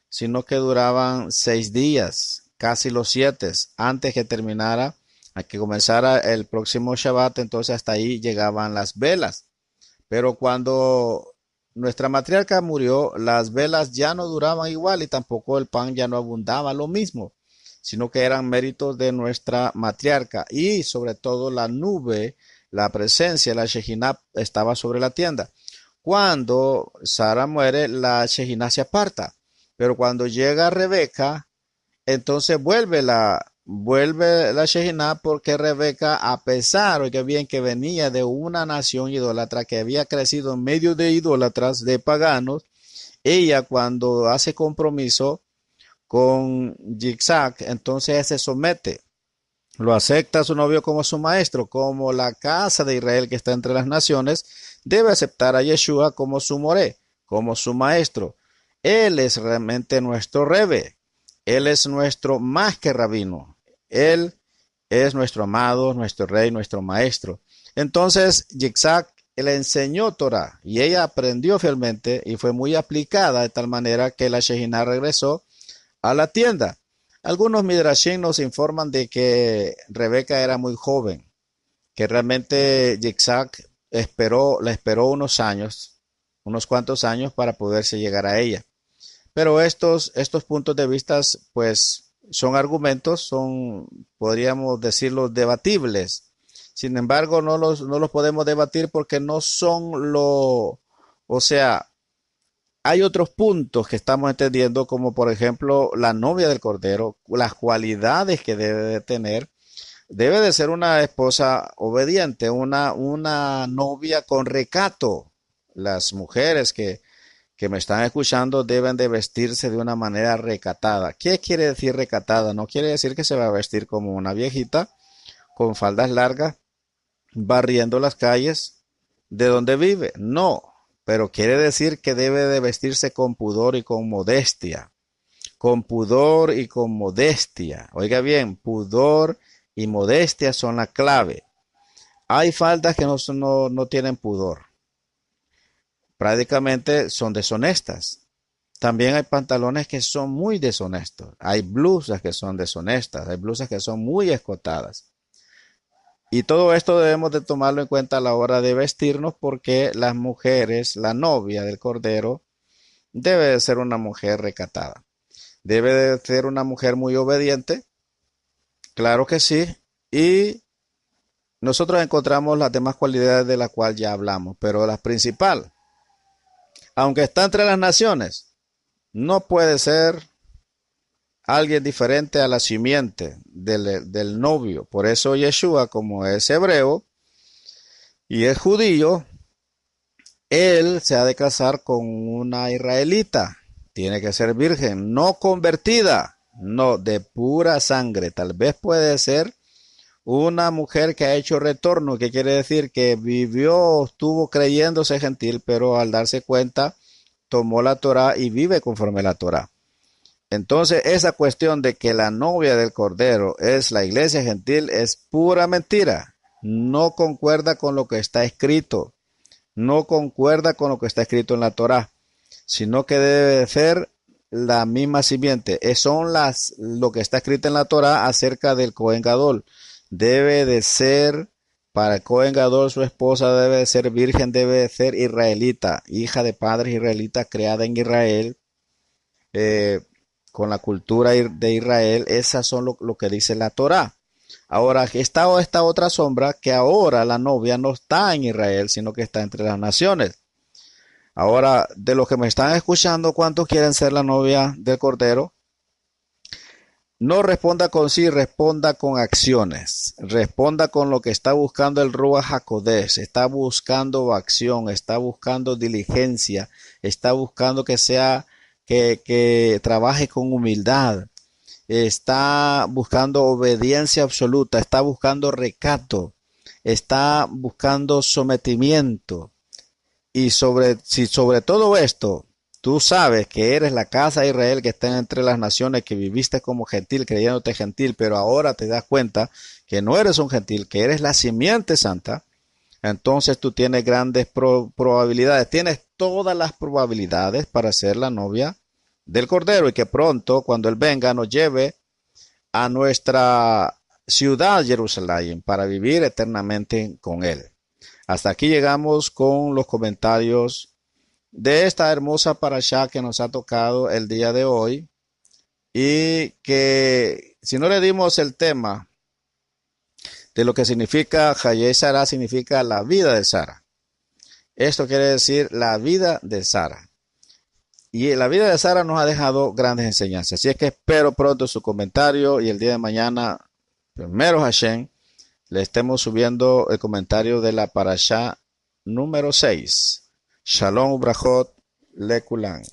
sino que duraban 6 días, casi los 7, antes que terminara, a que comenzara el próximo Shabbat. Entonces hasta ahí llegaban las velas. Pero cuando nuestra matriarca murió, las velas ya no duraban igual y tampoco el pan ya no abundaba lo mismo, sino que eran méritos de nuestra matriarca y sobre todo la nube, la presencia, la Shejiná estaba sobre la tienda. Cuando Sara muere, la Shejiná se aparta, pero cuando llega Rebeca, entonces vuelve la Shejiná, porque Rebeca, a pesar, oiga bien, que venía de una nación idólatra, que había crecido en medio de idólatras, de paganos, ella cuando hace compromiso con Isaac, entonces se somete. Lo acepta a su novio como su maestro, como la casa de Israel que está entre las naciones, debe aceptar a Yeshua como su moré, como su maestro. Él es realmente nuestro rebe. Él es nuestro más que rabino. Él es nuestro amado, nuestro rey, nuestro maestro. Entonces, Yitzhak le enseñó Torah y ella aprendió fielmente y fue muy aplicada de tal manera que la Shejinah regresó a la tienda. Algunos midrashim nos informan de que Rebeca era muy joven, que realmente Yitzhak la esperó unos años, unos cuantos años para poderse llegar a ella. Pero estos puntos de vista, pues, son argumentos, podríamos decirlo, debatibles. Sin embargo, no los podemos debatir porque no son o sea, hay otros puntos que estamos entendiendo, como por ejemplo la novia del Cordero, las cualidades que debe de tener. Debe de ser una esposa obediente, una novia con recato. Las mujeres que me están escuchando deben de vestirse de una manera recatada. ¿Qué quiere decir recatada? No quiere decir que se va a vestir como una viejita con faldas largas barriendo las calles de donde vive. No, pero quiere decir que debe de vestirse con pudor y con modestia. Con pudor y con modestia. Oiga bien, pudor y modestia son la clave. Hay faldas que no tienen pudor. Prácticamente son deshonestas. También hay pantalones que son muy deshonestos. Hay blusas que son deshonestas. Hay blusas que son muy escotadas. Y todo esto debemos de tomarlo en cuenta a la hora de vestirnos porque las mujeres, la novia del Cordero, debe de ser una mujer recatada. Debe de ser una mujer muy obediente, claro que sí. Y nosotros encontramos las demás cualidades de las cuales ya hablamos, pero la principal, aunque está entre las naciones, no puede ser alguien diferente a la simiente del novio. Por eso Yeshua, como es hebreo y es judío, él se ha de casar con una israelita. Tiene que ser virgen, no convertida, no, de pura sangre. Tal vez puede ser una mujer que ha hecho retorno, que quiere decir que vivió, estuvo creyéndose gentil, pero al darse cuenta, tomó la Torá y vive conforme a la Torá. Entonces, esa cuestión de que la novia del Cordero es la iglesia gentil es pura mentira. No concuerda con lo que está escrito. No concuerda con lo que está escrito en la Torá, sino que debe de ser la misma simiente. Lo que está escrito en la Torá acerca del Cohen Gadol. Debe de ser, para el Cohen Gadol, su esposa debe de ser virgen, debe de ser israelita, hija de padres israelitas, creada en Israel, eh, con la cultura de Israel. Esas son lo que dice la Torá. Ahora, está esta otra sombra, que ahora la novia no está en Israel, sino que está entre las naciones. Ahora, de los que me están escuchando, ¿cuántos quieren ser la novia del Cordero? No responda con sí, responda con acciones. Responda con lo que está buscando el Ruach HaKodesh. Está buscando acción, está buscando diligencia, está buscando que trabaje con humildad. Está buscando obediencia absoluta, está buscando recato, está buscando sometimiento. Y si sobre todo esto tú sabes que eres la casa de Israel que está entre las naciones, que viviste como gentil, creyéndote gentil, pero ahora te das cuenta que no eres un gentil, que eres la simiente santa, entonces tú tienes grandes probabilidades, tienes todas las probabilidades para ser la novia del Cordero y que pronto, cuando Él venga, nos lleve a nuestra ciudad Jerusalén para vivir eternamente con Él. Hasta aquí llegamos con los comentarios de esta hermosa parashá que nos ha tocado el día de hoy y que si no le dimos el tema de lo que significa Hayé Sara, significa la vida de Sara. Esto quiere decir la vida de Sara. Y la vida de Sara nos ha dejado grandes enseñanzas. Así es que espero pronto su comentario y el día de mañana, primero Hashem, le estemos subiendo el comentario de la parashá número 6. Shalom Ubrachot Lekulan.